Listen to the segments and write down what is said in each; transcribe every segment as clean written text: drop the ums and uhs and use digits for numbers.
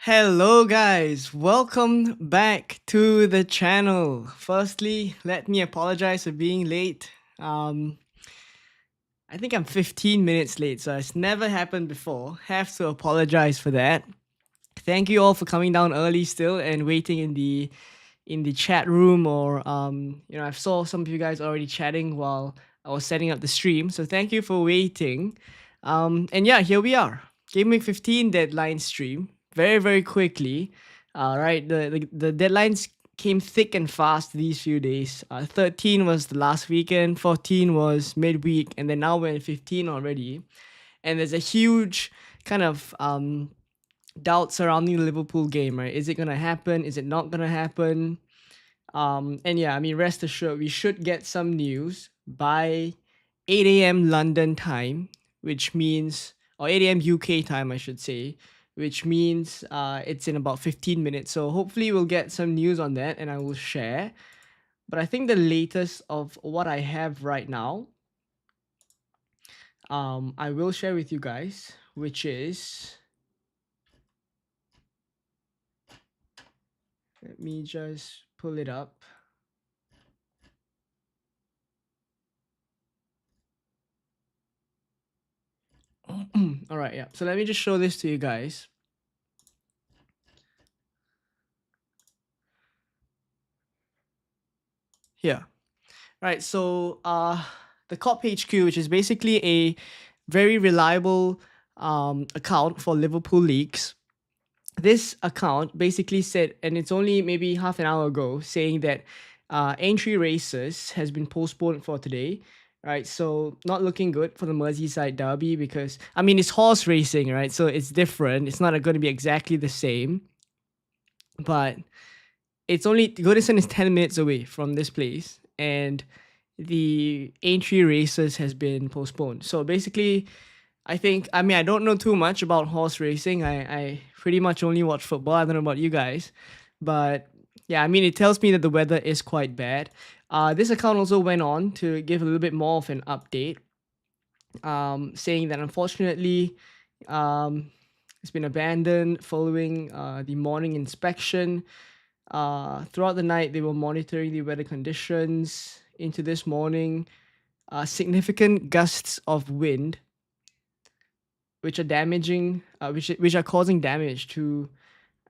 Hello guys, welcome back to the channel. Firstly, let me apologize for being late. I think I'm 15 minutes late, so it's never happened before. Have to apologize for that. Thank you all for coming down early still and waiting in the chat room or I saw some of you guys already chatting while I was setting up the stream. So thank you for waiting. And yeah, here we are. Game Week 15 deadline stream. Very, very quickly. Right, the deadlines came thick and fast these few days. 13 was the last weekend, 14 was midweek, and then now we're in 15 already. And there's a huge kind of doubt surrounding the Liverpool game, right? Is it gonna happen? Is it not gonna happen? And yeah, I mean, rest assured, we should get some news by 8 a.m. London time, which means, or 8 a.m. UK time, I should say, which means it's in about 15 minutes. So hopefully we'll get some news on that and I will share. But I think the latest of what I have right now, I will share with you guys, which is, let me just pull it up. All right, yeah. So let me just show this to you guys. Here. Right, so the COP HQ, which is basically a very reliable account for Liverpool leaks. This account basically said, and it's only maybe half an hour ago, saying that entry races has been postponed for today. Right, so not looking good for the Merseyside derby because I mean it's horse racing, right? So it's different. It's not going to be exactly the same, but it's only Goodison is 10 minutes away from this place, and the entry races has been postponed. So basically, I don't know too much about horse racing. I pretty much only watch football. I don't know about you guys, but yeah, I mean it tells me that the weather is quite bad. This account also went on to give a little bit more of an update, saying that unfortunately, it's been abandoned following the morning inspection. Throughout the night, they were monitoring the weather conditions. Into this morning, significant gusts of wind, which are damaging, which are causing damage to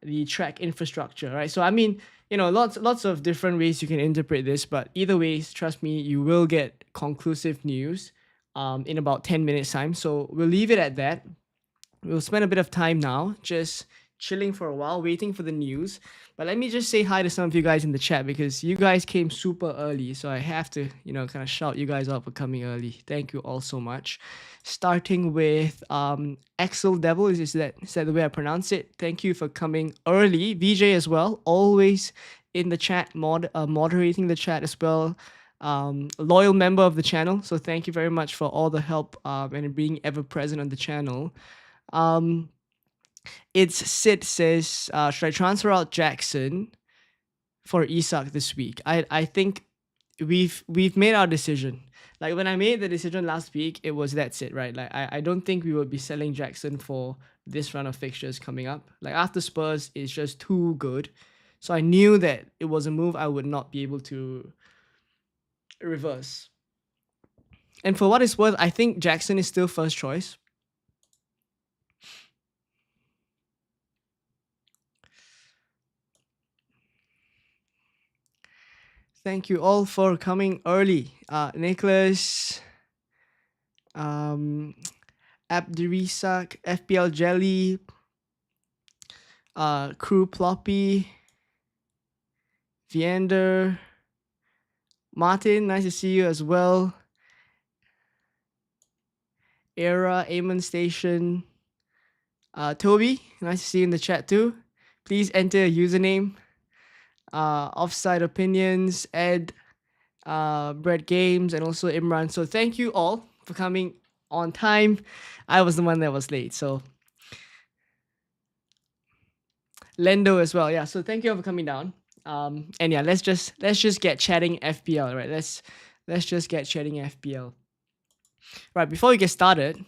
the track infrastructure. Right. So I mean, lots of different ways you can interpret this, but either ways, trust me, you will get conclusive news in about 10 minutes time. So we'll leave it at that. We'll spend a bit of time now just chilling for a while, waiting for the news. But let me just say hi to some of you guys in the chat because you guys came super early. So I have to, kind of shout you guys out for coming early. Thank you all so much. Starting with Axel Devil, is that the way I pronounce it? Thank you for coming early. VJ as well, always in the chat, moderating the chat as well. Loyal member of the channel. So thank you very much for all the help and being ever present on the channel. It's Sid says, should I transfer out Jackson for Isak this week? I think we've made our decision. Like when I made the decision last week, it was that's it, right? Like I don't think we would be selling Jackson for this run of fixtures coming up. Like after Spurs is just too good. So I knew that it was a move I would not be able to reverse. And for what it's worth, I think Jackson is still first choice. Thank you all for coming early. Nicholas, Abdirisak, FPL Jelly, Crew Ploppy, Viander, Martin, nice to see you as well. Era, Amon Station, Toby, nice to see you in the chat too. Please enter a username. Offside Opinions, Ed, Brett Games, and also Imran. So thank you all for coming on time. I was the one that was late, so Lendo as well. Yeah, so thank you all for coming down. And yeah, let's just get chatting FPL, right? Let's just get chatting FPL. Right, before we get started,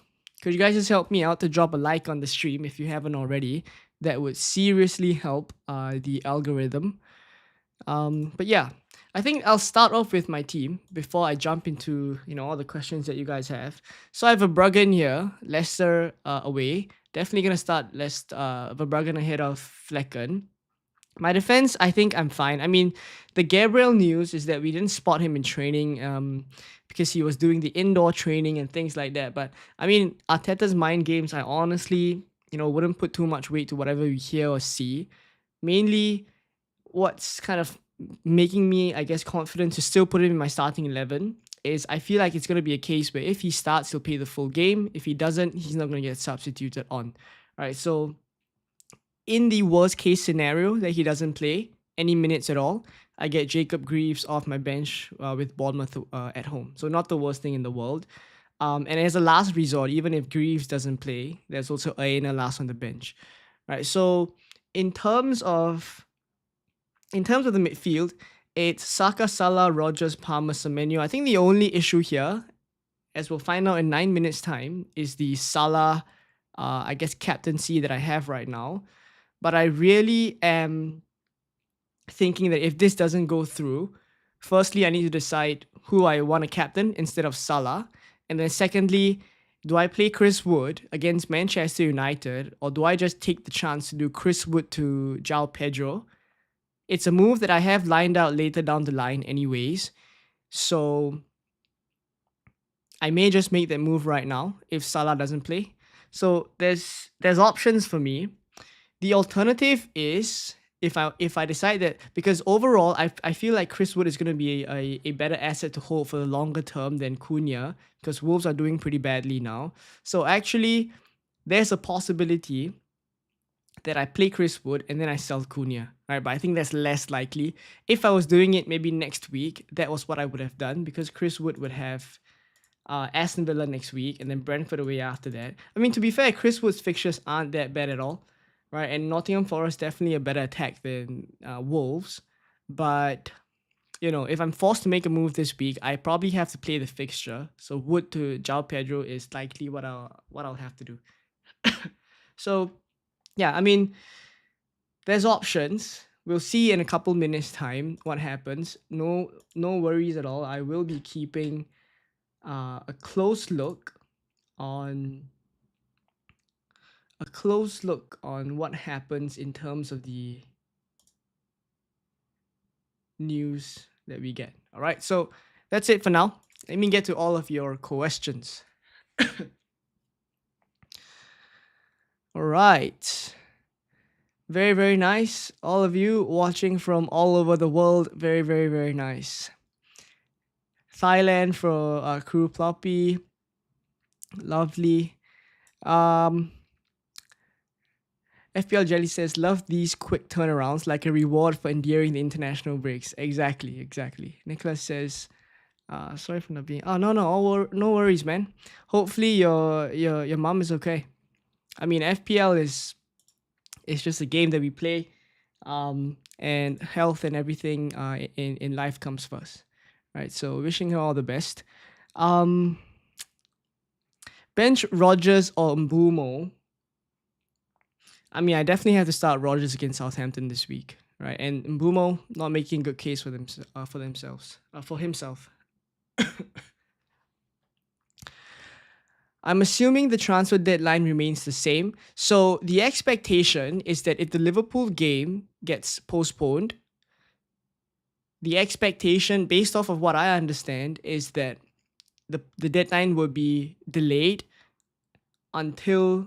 Could you guys just help me out to drop a like on the stream if you haven't already? That would seriously help the algorithm. But yeah, I think I'll start off with my team before I jump into all the questions that you guys have. So I have Verbruggen here, Leicester away. Definitely gonna start Verbruggen ahead of Flecken. My defense, I think I'm fine. I mean, the Gabriel news is that we didn't spot him in training because he was doing the indoor training and things like that. But I mean, Arteta's mind games, I honestly, wouldn't put too much weight to whatever we hear or see. Mainly, what's kind of making me, I guess, confident to still put him in my starting 11 is I feel like it's going to be a case where if he starts, he'll play the full game. If he doesn't, he's not going to get substituted on. All right, so in the worst case scenario that he doesn't play any minutes at all, I get Jacob Greaves off my bench with Bournemouth at home. So not the worst thing in the world. And as a last resort, even if Greaves doesn't play, there's also Aina last on the bench. Right. So in terms of the midfield, it's Saka, Salah, Rogers, Palmer, Semenyo. I think the only issue here, as we'll find out in 9 minutes' time, is the Salah, I guess, captaincy that I have right now. But I really am thinking that if this doesn't go through, firstly, I need to decide who I want to captain instead of Salah. And then secondly, do I play Chris Wood against Manchester United, or do I just take the chance to do Chris Wood to João Pedro? It's a move that I have lined out later down the line anyways. So I may just make that move right now if Salah doesn't play. So there's options for me. The alternative is if I decide that, because overall I feel like Chris Wood is going to be a better asset to hold for the longer term than Cunha, because Wolves are doing pretty badly now. So actually, there's a possibility that I play Chris Wood and then I sell Cunha, right? But I think that's less likely. If I was doing it maybe next week, that was what I would have done, because Chris Wood would have Aston Villa next week and then Brentford away after that. I mean, to be fair, Chris Wood's fixtures aren't that bad at all, right? And Nottingham Forest definitely a better attack than Wolves. But, if I'm forced to make a move this week, I probably have to play the fixture. So Wood to João Pedro is likely what I'll have to do. So, yeah, I mean, there's options. We'll see in a couple minutes time what happens. No worries at all. I will be keeping a close look on what happens in terms of the news that we get. All right, so that's it for now. Let me get to all of your questions. All right. Very, very nice. All of you watching from all over the world. Very, very, very nice. Thailand for Crew Ploppy. Lovely. FPL Jelly says, love these quick turnarounds like a reward for enduring the international breaks. Exactly, exactly. Nicholas says, sorry for not being. Oh no, no worries, man. Hopefully your mom is okay. I mean, FPL is just a game that we play, and health and everything in life comes first, right? So wishing her all the best. Bench Rogers or Mbumo. I mean, I definitely have to start Rogers against Southampton this week, right? And Mbumo not making good case for himself. I'm assuming the transfer deadline remains the same. So the expectation is that if the Liverpool game gets postponed, the expectation, based off of what I understand, is that the deadline will be delayed until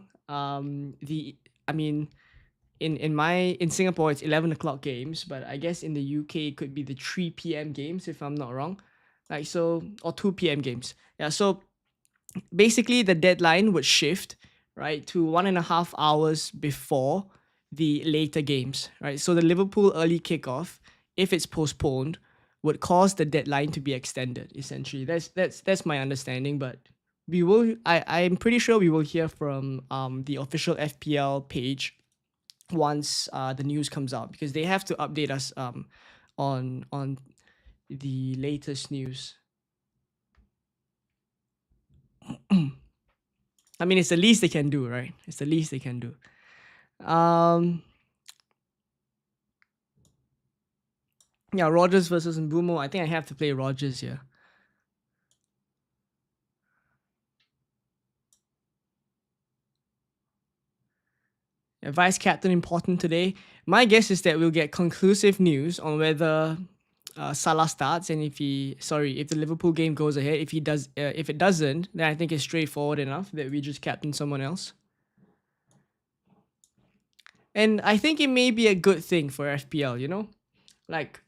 I mean, in Singapore it's 11 o'clock games, but I guess in the UK it could be the 3 p.m. games if I'm not wrong, like, so, or 2 p.m. games. Yeah, so basically the deadline would shift, right, to 1.5 hours before the later games, right? So the Liverpool early kickoff, if it's postponed, would cause the deadline to be extended. Essentially, that's my understanding. But I'm pretty sure we will hear from the official FPL page once the news comes out, because they have to update us on the latest news. I mean, it's the least they can do, right? It's the least they can do. Um, yeah, Rogers versus Mbumo. I think I have to play Rogers here. Yeah, vice captain important today. My guess is that we'll get conclusive news on whether Salah starts, and if the Liverpool game goes ahead. If it doesn't, then I think it's straightforward enough that we just captain someone else. And I think it may be a good thing for FPL. Like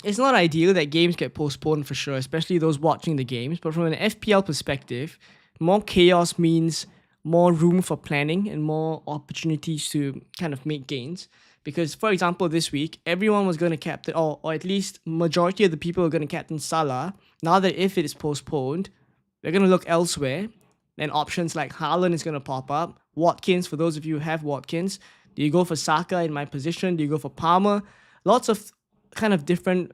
it's not ideal that games get postponed for sure, especially those watching the games. But from an FPL perspective, more chaos means more room for planning and more opportunities to kind of make gains. Because, for example, this week, everyone was going to captain, or at least majority of the people are going to captain Salah. Now that if it is postponed, they're going to look elsewhere. Then options like Haaland is going to pop up. Watkins, for those of you who have Watkins, do you go for Saka in my position? Do you go for Palmer? Lots of kind of different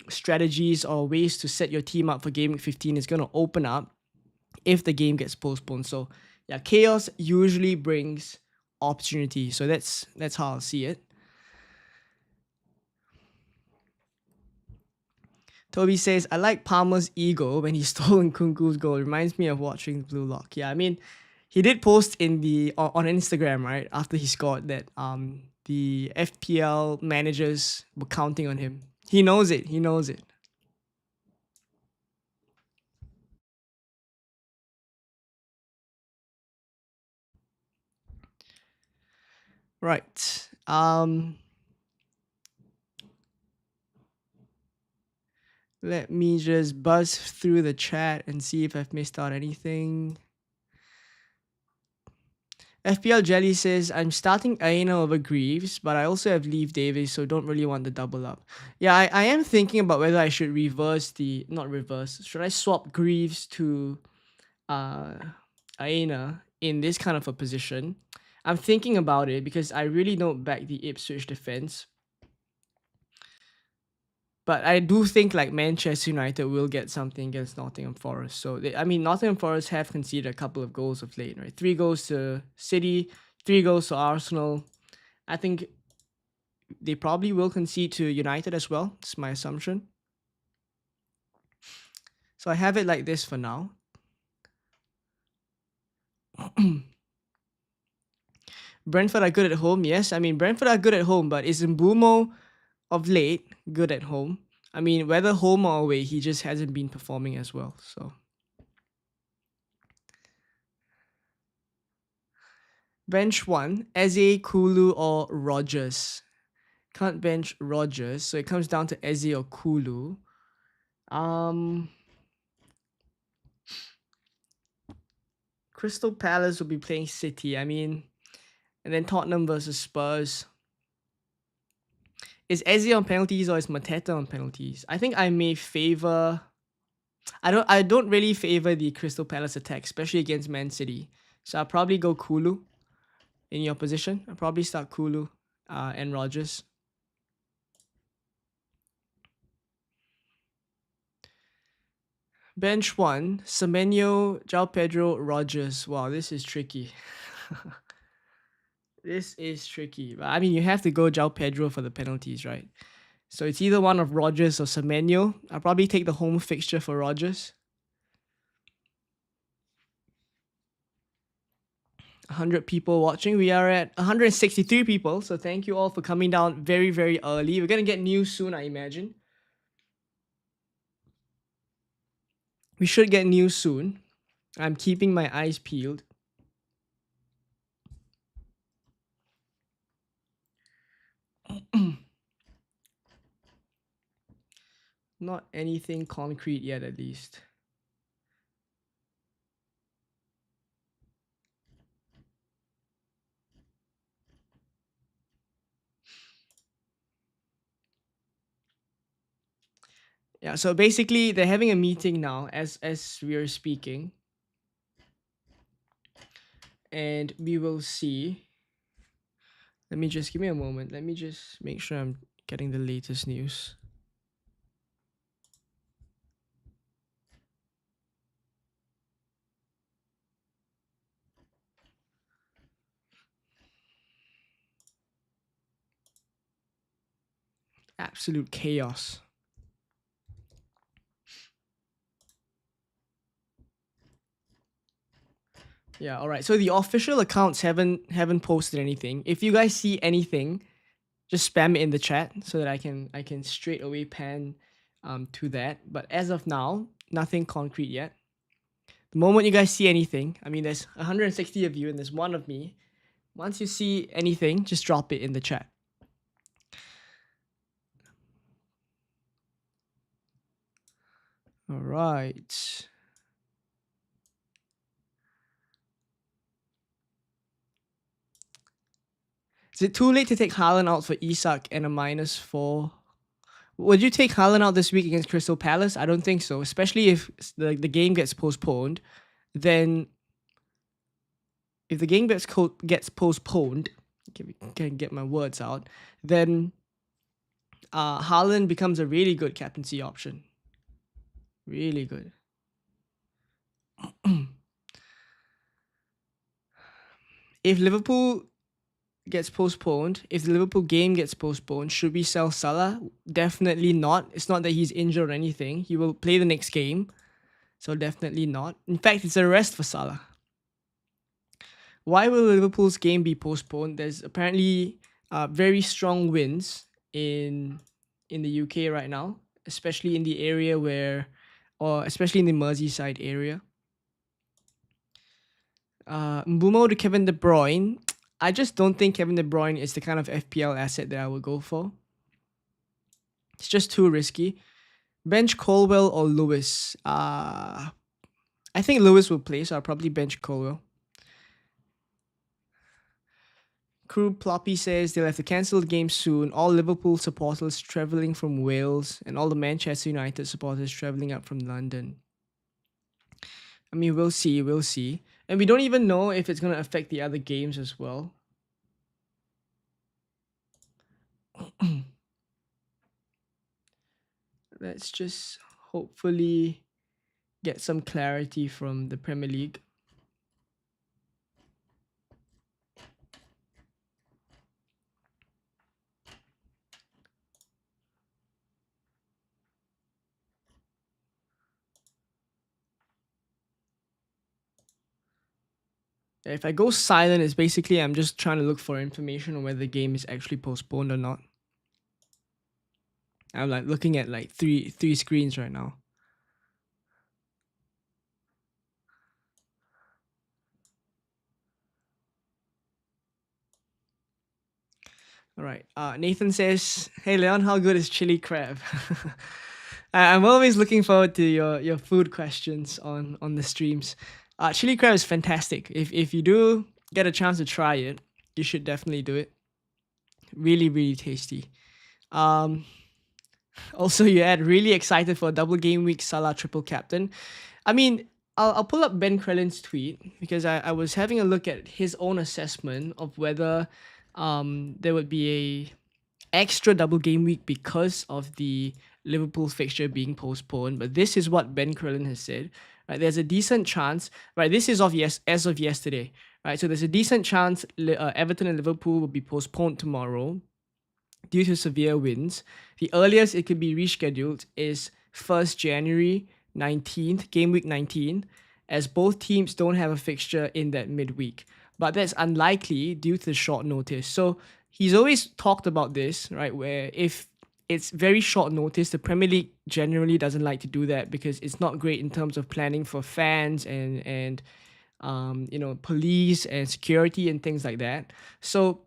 strategies or ways to set your team up for game week 15 is going to open up if the game gets postponed. So yeah, chaos usually brings opportunity. So that's how I'll see it. Toby says, I like Palmer's ego when he stole Nkunku's goal. It reminds me of watching Blue Lock. Yeah, I mean, he did post on Instagram, right, after he scored that the FPL managers were counting on him. He knows it. He knows it. Right. Let me just buzz through the chat and see if I've missed out anything. FPL Jelly says, I'm starting Aina over Greaves, but I also have Leave Davis, so don't really want the double up. Yeah, I am thinking about whether I should not reverse, should I swap Greaves to uh, Aina in this kind of a position? I'm thinking about it because I really don't back the Ipswich defense. But I do think like Manchester United will get something against Nottingham Forest. So Nottingham Forest have conceded a couple of goals of late, right? 3 goals to City, 3 goals to Arsenal. I think they probably will concede to United as well. It's my assumption. So I have it like this for now. Brentford are good at home. Yes, I mean Brentford are good at home, but is Mbumo of late good at home? I mean, whether home or away, he just hasn't been performing as well. So bench one, Eze, Kulu, or Rogers. Can't bench Rogers, so it comes down to Eze or Kulu. Crystal Palace will be playing City. I mean, and then Tottenham versus Spurs. Is Eze on penalties or is Mateta on penalties? I think I may favor. I don't really favor the Crystal Palace attack, especially against Man City. So I'll probably go Kulu in your position. I'll probably start Kulu and Rogers. Bench one, Semenyo, João Pedro, Rogers. Wow, this is tricky. This is tricky. But I mean, you have to go João Pedro for the penalties, right? So it's either one of Rogers or Semenyo. I'll probably take the home fixture for Rogers. 100 people watching. We are at 163 people. So thank you all for coming down very, very early. We're going to get news soon, I imagine. We should get news soon. I'm keeping my eyes peeled. Not anything concrete yet, at least. Yeah, so basically they're having a meeting now as we are speaking. And we will see. Let me just give me a moment. Let me just make sure I'm getting the latest news. Absolute chaos. Yeah, all right. So the official accounts haven't posted anything. If you guys see anything, just spam it in the chat so that I can straight away pan to that. But as of now, nothing concrete yet. The moment you guys see anything, I mean, there's 160 of you and there's one of me. Once you see anything, just drop it in the chat. All right. Is it too late to take Haaland out for Isak and a -4? Would you take Haaland out this week against Crystal Palace? I don't think so, especially if the game gets postponed. Then, if the game gets postponed, can get my words out, then Haaland becomes a really good captaincy option. Really good. If Liverpool gets postponed, if the Liverpool game gets postponed, should we sell Salah? Definitely not. It's not that he's injured or anything. He will play the next game. So definitely not. In fact, it's a rest for Salah. Why will Liverpool's game be postponed? There's apparently very strong winds in the UK right now, especially in the area or especially in the Merseyside area. Mbumo to Kevin De Bruyne. I just don't think Kevin De Bruyne is the kind of FPL asset that I would go for. It's just too risky. Bench Colwell or Lewis? I think Lewis will play, so I'll probably bench Colwell. Crew Ploppy says they'll have to cancel the game soon. All Liverpool supporters travelling from Wales and all the Manchester United supporters travelling up from London. I mean, we'll see. And we don't even know if it's going to affect the other games as well. Let's just hopefully get some clarity from the Premier League. If I go silent, it's basically I'm just trying to look for information on whether the game is actually postponed or not. I'm like looking at like three screens right now. All right. Nathan says, "Hey Leon, how good is chili crab?" I'm always looking forward to your food questions on the streams. Chili crab is fantastic. If you do get a chance to try it, you should definitely do it. Really, really tasty. Also, you add really excited for a double game week Salah triple captain. I mean, I'll pull up Ben Krellin's tweet because I was having a look at his own assessment of whether there would be a extra double game week because of the Liverpool fixture being postponed. But this is what Ben Krellin has said. Right, there's a decent chance. Right, this is as of yesterday. Right, so there's a decent chance Everton and Liverpool will be postponed tomorrow due to severe winds. The earliest it could be rescheduled is 1st January 19th, game week 19, as both teams don't have a fixture in that midweek. But that's unlikely due to short notice. So he's always talked about this, right? Where if it's very short notice, the Premier League generally doesn't like to do that because it's not great in terms of planning for fans and police and security and things like that. So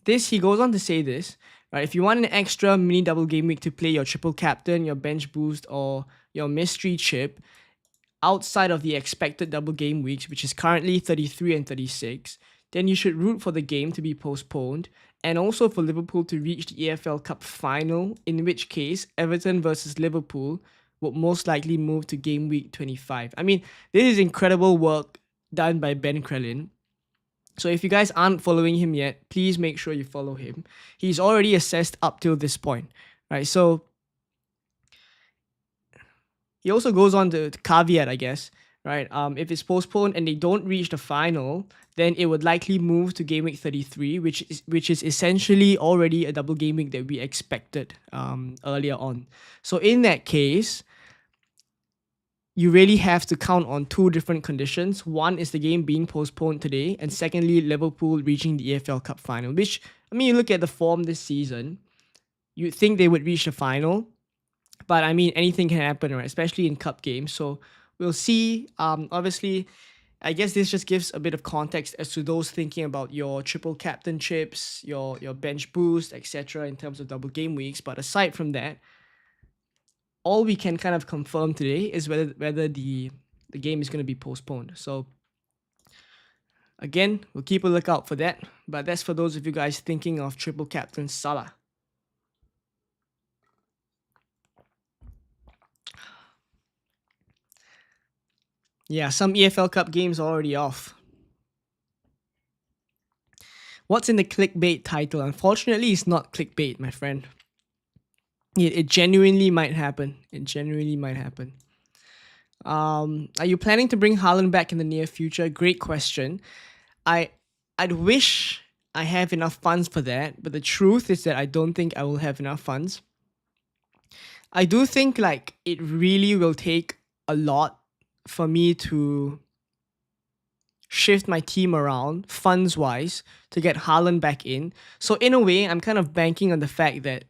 he goes on to say this, right? If you want an extra mini double game week to play your triple captain, your bench boost, or your mystery chip outside of the expected double game weeks, which is currently 33 and 36, then you should root for the game to be postponed and also for Liverpool to reach the EFL Cup final, in which case Everton versus Liverpool would most likely move to game week 25. I mean, this is incredible work done by Ben Krellin. So if you guys aren't following him yet, please make sure you follow him. He's already assessed up till this point, right? So he also goes on to caveat, I guess, right? If it's postponed and they don't reach the final, then it would likely move to game week 33, which is essentially already a double game week that we expected earlier on. So in that case, you really have to count on two different conditions. One is the game being postponed today, and secondly, Liverpool reaching the EFL Cup final, which, I mean, you look at the form this season, you'd think they would reach the final, but I mean, anything can happen, right? Especially in cup games. So we'll see. Obviously, I guess this just gives a bit of context as to those thinking about your triple captain chips, your bench boost, etc. in terms of double game weeks. But aside from that, all we can kind of confirm today is whether the game is going to be postponed. So again, we'll keep a lookout for that. But that's for those of you guys thinking of triple captain Salah. Yeah, some EFL Cup games are already off. What's in the clickbait title? Unfortunately, it's not clickbait, my friend. It genuinely might happen. It genuinely might happen. Are you planning to bring Haaland back in the near future? Great question. I I'd wish I have enough funds for that, but the truth is that I don't think I will have enough funds. I do think like it really will take a lot for me to shift my team around funds wise to get Haaland back in. So in a way, I'm kind of banking on the fact that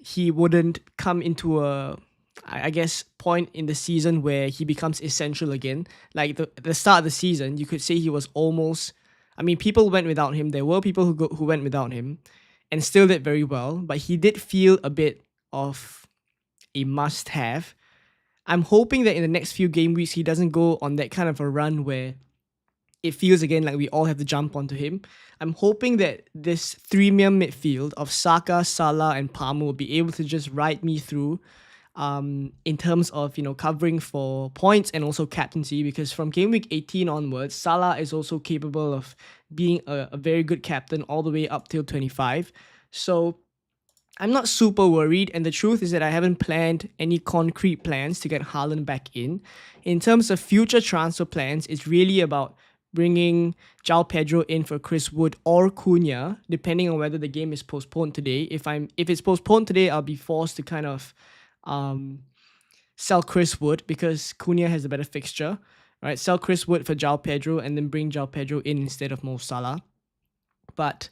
he wouldn't come into I guess point in the season where he becomes essential again. Like the start of the season, you could say he was almost. I mean, people went without him. There were people who went without him, and still did very well. But he did feel a bit of a must-have. I'm hoping that in the next few game weeks he doesn't go on that kind of a run where it feels again like we all have to jump onto him. I'm hoping that this three-man midfield of Saka, Salah, and Palmer will be able to just ride me through in terms of covering for points and also captaincy, because from game week 18 onwards, Salah is also capable of being a very good captain all the way up till 25. So I'm not super worried, and the truth is that I haven't planned any concrete plans to get Haaland back in. In terms of future transfer plans, it's really about bringing João Pedro in for Chris Wood or Cunha, depending on whether the game is postponed today. If it's postponed today, I'll be forced to kind of sell Chris Wood because Cunha has a better fixture, right? Sell Chris Wood for João Pedro and then bring João Pedro in instead of Mo Salah. But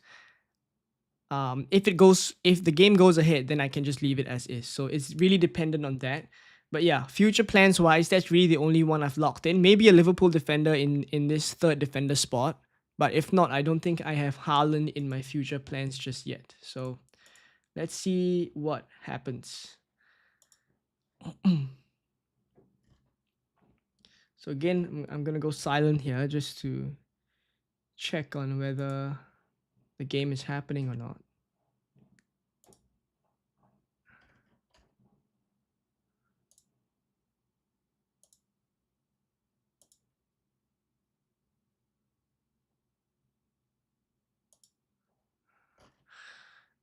if the game goes ahead, then I can just leave it as is. So it's really dependent on that. But yeah, future plans wise, that's really the only one I've locked in. Maybe a Liverpool defender in this third defender spot. But if not, I don't think I have Haaland in my future plans just yet. So let's see what happens. So again, I'm gonna go silent here just to check on whether the game is happening or not.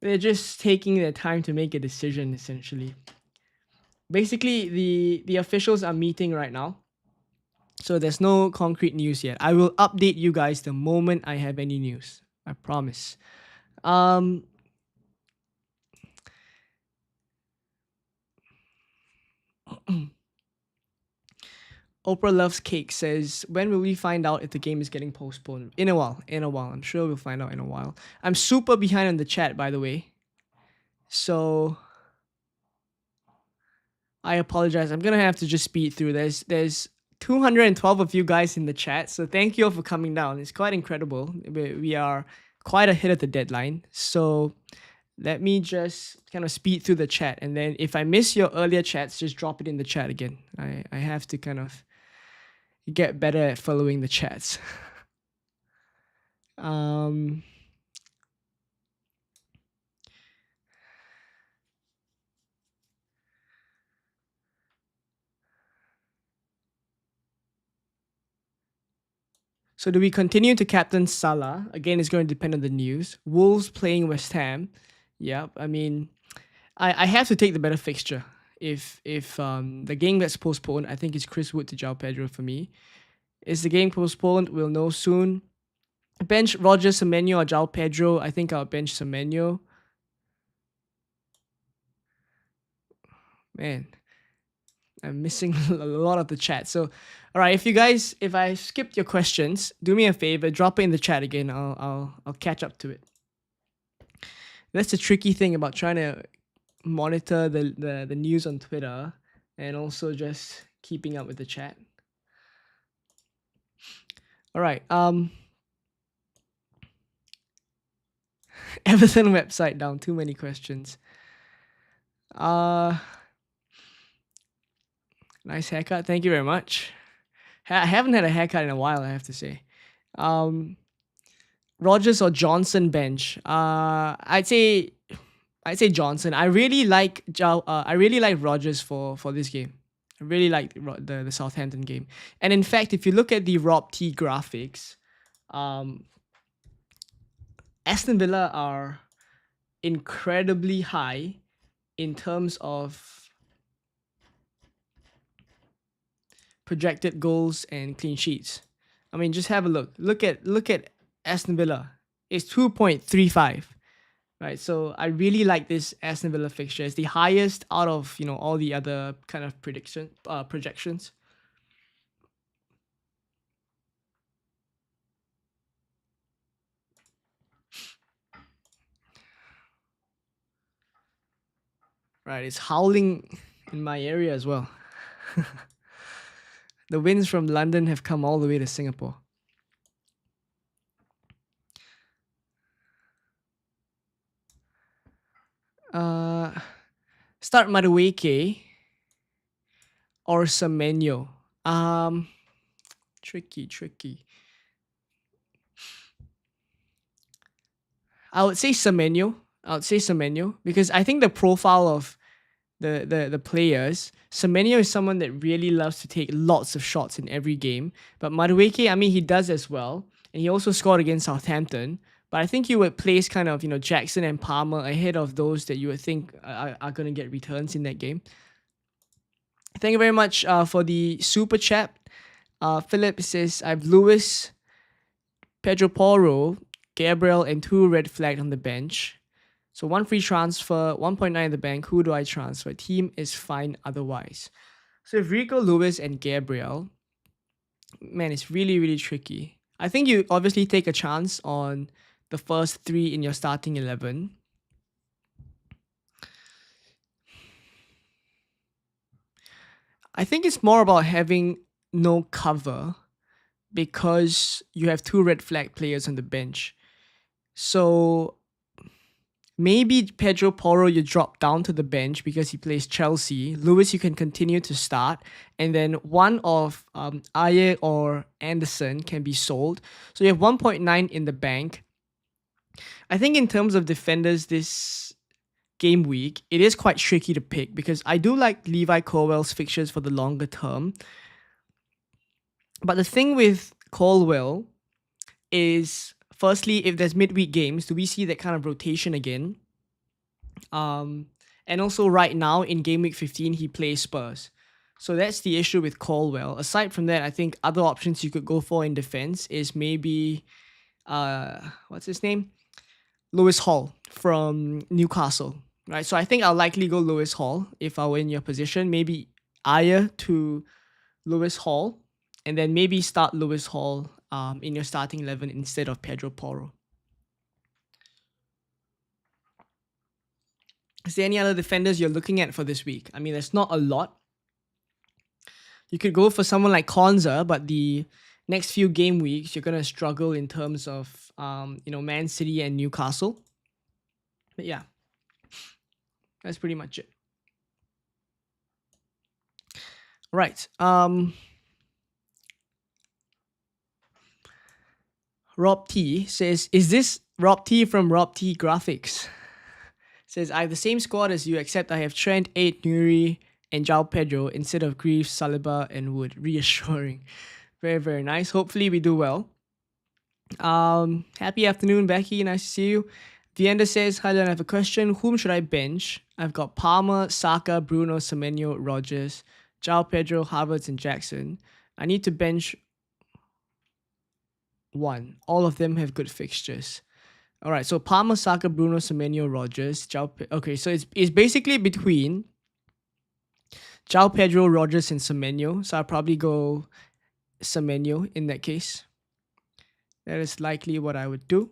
They're just taking their time to make a decision, essentially. Basically, the officials are meeting right now. So there's no concrete news yet. I will update you guys the moment I have any news. I promise. Oprah Loves Cake says, when will we find out if the game is getting postponed? In a while. I'm sure we'll find out in a while. I'm super behind on the chat, by the way. So I apologize. I'm gonna have to just speed through. There's 212 of you guys in the chat, so thank you all for coming down. It's quite incredible. We are quite ahead of the deadline. So let me just kind of speed through the chat, and then if I miss your earlier chats, just drop it in the chat again. I have to kind of get better at following the chats. So do we continue to captain Salah? Again, it's going to depend on the news. Wolves playing West Ham. Yep. I mean, I have to take the better fixture. If the game gets postponed, I think it's Chris Wood to João Pedro for me. Is the game postponed? We'll know soon. Bench Roger Semenyo or João Pedro? I think I'll bench Semenyo. Man, I'm missing a lot of the chat. So, all right, if I skipped your questions, do me a favor, drop it in the chat again. I'll catch up to it. That's the tricky thing about trying to monitor the news on Twitter and also just keeping up with the chat. All right. Everton website down. Too many questions. Nice haircut. Thank you very much. I haven't had a haircut in a while, I have to say. Rogers or Johnson bench? I'd say Johnson. I really like Rogers for this game. I really like the Southampton game. And in fact, if you look at the Rob T graphics, Aston Villa are incredibly high in terms of projected goals and clean sheets. I mean, just have a look. Look at Aston Villa. It's 2.35. Right, so I really like this Aston Villa fixture. It's the highest out of all the other kind of projections. Right, it's howling in my area as well. The winds from London have come all the way to Singapore. Start Madueke or Semenyo. Tricky. I would say Semenyo. Because I think the profile of the players, Semenyo is someone that really loves to take lots of shots in every game. But Madueke, I mean, he does as well. And he also scored against Southampton. But I think you would place kind of, Jackson and Palmer ahead of those that you would think are going to get returns in that game. Thank you very much for the super chat. Philip says, I have Lewis, Pedro Porro, Gabriel, and 2 red flagged on the bench. So 1 free transfer, 1.9 in the bank. Who do I transfer? Team is fine otherwise. So if Rico, Lewis, and Gabriel, man, it's really, really tricky. I think you obviously take a chance on the first 3 in your starting 11. I think it's more about having no cover because you have 2 red flag players on the bench. So maybe Pedro Porro you drop down to the bench because he plays Chelsea. Lewis you can continue to start. And then one of Ayer or Anderson can be sold. So you have 1.9 in the bank. I think in terms of defenders this game week, it is quite tricky to pick because I do like Levi Colwell's fixtures for the longer term. But the thing with Colwell is, firstly, if there's midweek games, do we see that kind of rotation again? And also right now in game week 15, he plays Spurs. So that's the issue with Colwell. Aside from that, I think other options you could go for in defense is maybe, what's his name? Lewis Hall from Newcastle, right? So I think I'll likely go Lewis Hall if I were in your position. Maybe Ayer to Lewis Hall, and then maybe start Lewis Hall in your starting 11 instead of Pedro Porro. Is there any other defenders you're looking at for this week? I mean, there's not a lot. You could go for someone like Konza, but the next few game weeks, you're going to struggle in terms of, Man City and Newcastle. But yeah, that's pretty much it. Right. Rob T says, is this Rob T from Rob T Graphics? Says, I have the same squad as you, except I have Trent, 8, Nuri, and João Pedro instead of Greaves, Saliba, and Wood. Reassuring. Very, very nice. Hopefully we do well. Happy afternoon, Becky. Nice to see you. Vienda says, hi, then I have a question. Whom should I bench? I've got Palmer, Saka, Bruno, Semenyo, Rogers, João Pedro, Havertz, and Jackson. I need to bench 1. All of them have good fixtures. All right, so Palmer, Saka, Bruno, Semenyo, Rogers, okay, so it's basically between João Pedro, Rogers, and Semenyo. So I'll probably go Semenyo in that case. That is likely what I would do.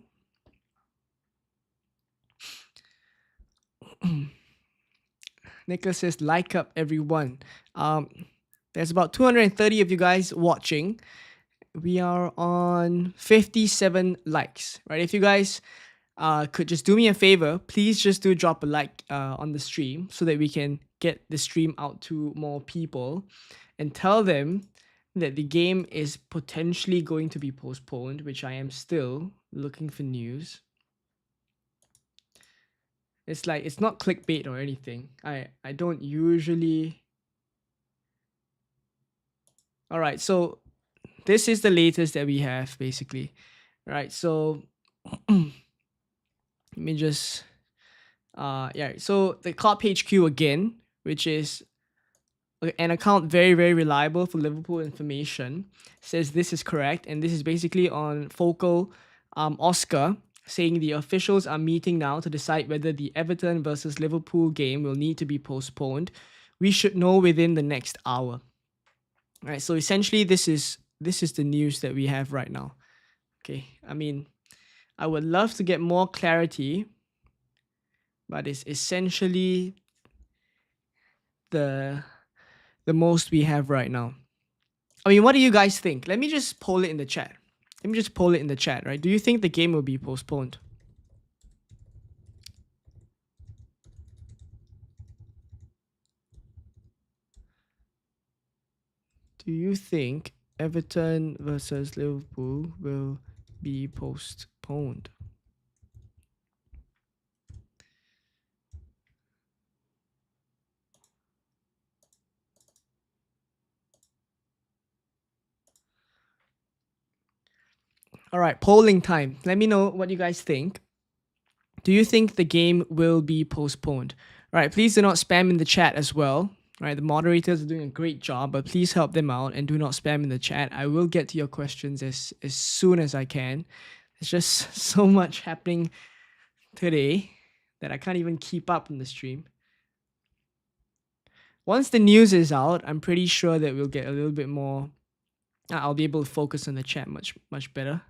Nicholas says, like up everyone. There's about 230 of you guys watching. We are on 57 likes, right? If you guys could just do me a favor, please just do drop a like on the stream so that we can get the stream out to more people and tell them that the game is potentially going to be postponed, which I am still looking for news. It's like, it's not clickbait or anything. I don't usually. All right, so this is the latest that we have basically. All right, so let me just yeah, so the Club HQ again, which is an account very, very reliable for Liverpool information, says this is correct, and this is basically on Focal Oscar, saying the officials are meeting now to decide whether the Everton versus Liverpool game will need to be postponed. We should know within the next hour. All right, so essentially this is the news that we have right now. Okay, I mean, I would love to get more clarity, but it's essentially the most we have right now. I mean, what do you guys think? Let me just poll it in the chat. Right? Do you think the game will be postponed? Do you think Everton versus Liverpool will be postponed? All right, polling time. Let me know what you guys think. Do you think the game will be postponed? All right, please do not spam in the chat as well. All right, the moderators are doing a great job, but please help them out and do not spam in the chat. I will get to your questions as soon as I can. There's just so much happening today that I can't even keep up in the stream. Once the news is out, I'm pretty sure that we'll get a little bit more. I'll be able to focus on the chat much better.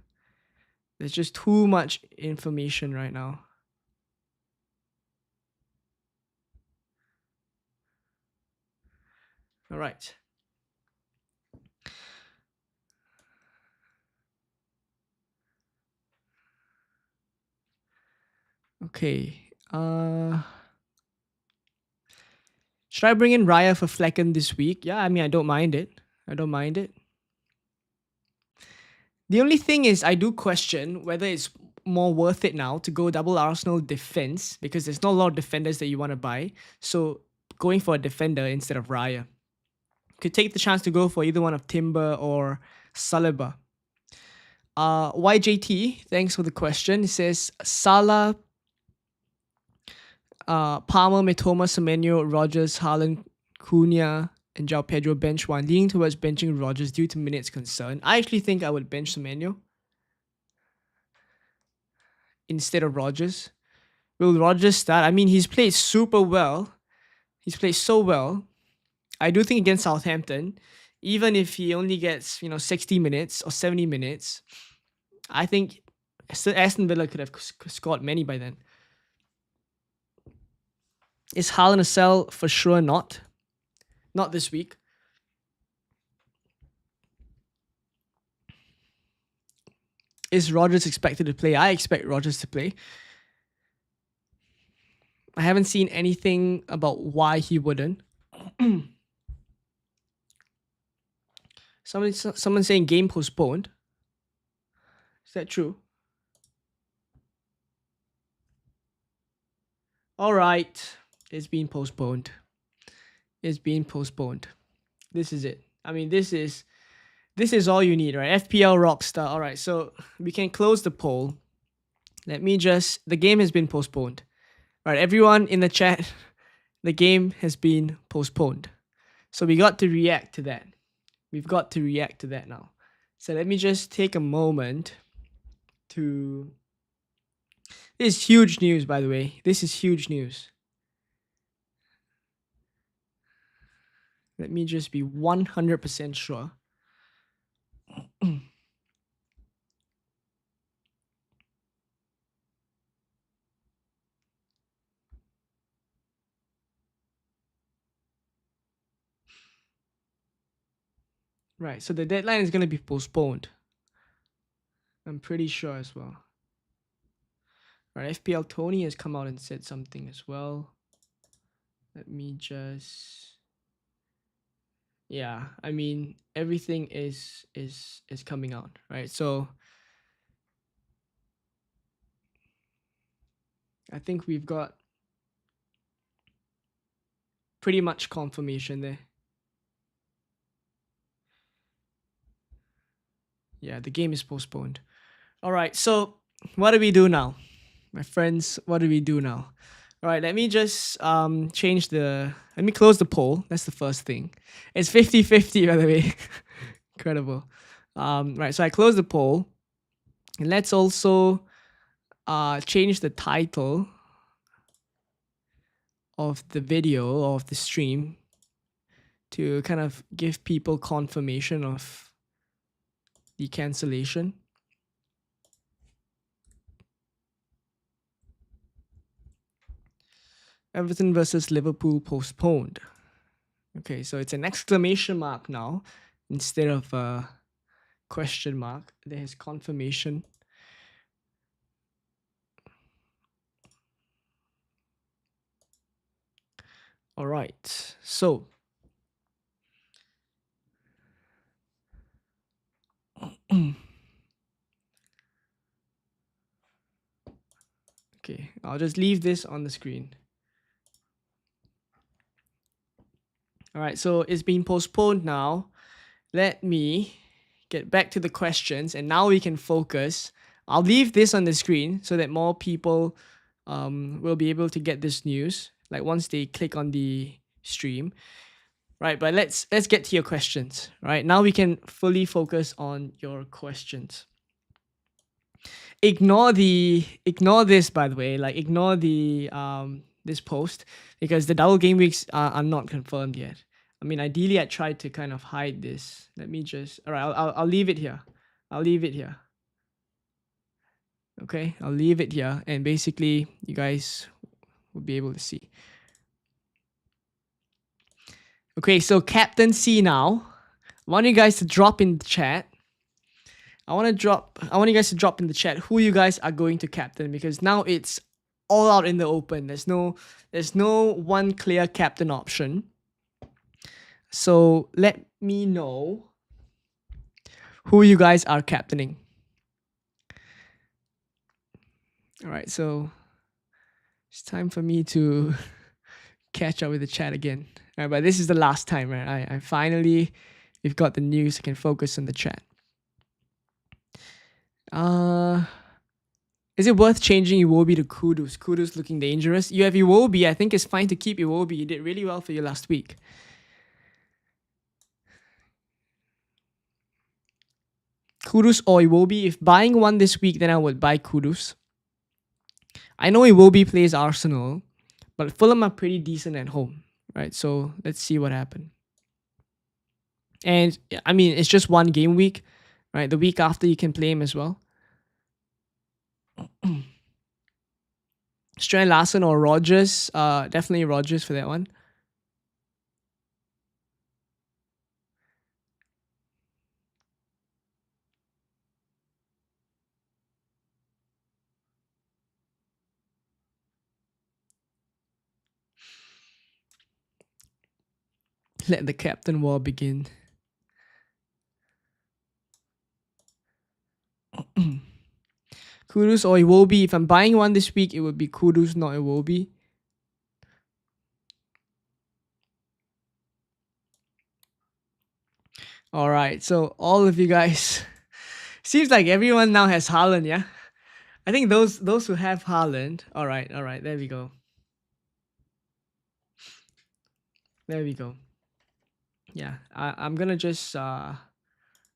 There's just too much information right now. All right. Okay. Should I bring in Raya for Flecken this week? Yeah, I mean, I don't mind it. The only thing is, I do question whether it's more worth it now to go double Arsenal defense, because there's not a lot of defenders that you want to buy. So going for a defender instead of Raya. Could take the chance to go for either one of Timber or Saliba. YJT, thanks for the question. It says Salah, Palmer, Mitoma, Semenyo, Rogers, Haaland, Cunha, and João Pedro bench one, leaning towards benching Rogers due to minutes concern. I actually think I would bench Semenyo instead of Rogers. Will Rogers start? I mean, he's played super well. He's played so well. I do think against Southampton, even if he only gets 60 minutes or 70 minutes, I think Aston Villa could have scored many by then. Is Haaland a sell? For sure not. Not this week. Is Rogers expected to play? I expect Rogers to play. I haven't seen anything about why he wouldn't. Someone saying game postponed. Is that true? All right. It's been postponed. This is it. I mean, this is all you need, right? FPL Rockstar. All right, so we can close the poll. The game has been postponed. All right, everyone in the chat, the game has been postponed. So we got to react to that. We've got to react to that now. So let me just take a moment to. This is huge news, by the way. This is huge news. Let me just be 100% sure. Right, so the deadline is going to be postponed. I'm pretty sure as well. Right, FPL Tony has come out and said something as well. Let me just. Yeah, I mean everything is coming out, right? So I think we've got pretty much confirmation there. Yeah, the game is postponed. All right, so what do we do now? My friends, what do we do now? All right, let me just let me close the poll. That's the first thing. It's 50-50, by the way. Incredible. Right, so I close the poll. And let's also change the title of the video or of the stream to kind of give people confirmation of the cancellation. Everton versus Liverpool postponed. Okay, so it's an exclamation mark now instead of a question mark. There's confirmation. All right, so okay, I'll just leave this on the screen. All right, so it's been postponed now. Let me get back to the questions, and now we can focus. I'll leave this on the screen so that more people will be able to get this news, like once they click on the stream. Right, but let's get to your questions. Right, now we can fully focus on your questions. Ignore this, by the way, like ignore the this post because the double game weeks are not confirmed yet. I mean, ideally I tried to kind of hide this. Let me just, all right, I'll leave it here. I'll leave it here. Okay, I'll leave it here, and basically you guys will be able to see. Okay, so Captaincy now. I want you guys to drop in the chat. I want you guys to drop in the chat who you guys are going to captain, because now it's all out in the open. There's no one clear captain option. So let me know who you guys are captaining. All right, so it's time for me to catch up with the chat again. All right, but this is the last time, right? I finally, we've got the news. I can focus on the chat. Is it worth changing Iwobi to Kudus? Kudus looking dangerous. You have Iwobi. I think it's fine to keep Iwobi. He did really well for you last week. Kudus or Iwobi. If buying one this week, then I would buy Kudus. I know Iwobi plays Arsenal, but Fulham are pretty decent at home, right? So let's see what happens. And I mean, it's just one game week, right? The week after you can play him as well. Strand Larson or Rogers? Definitely Rogers for that one. Let the captain war begin. Kudus or Iwobi. If I'm buying one this week, it would be Kudus, not Iwobi. All right, so all of you guys, seems like everyone now has Haaland, yeah? I think those who have Haaland, all right, there we go. There we go. Yeah, I'm gonna just,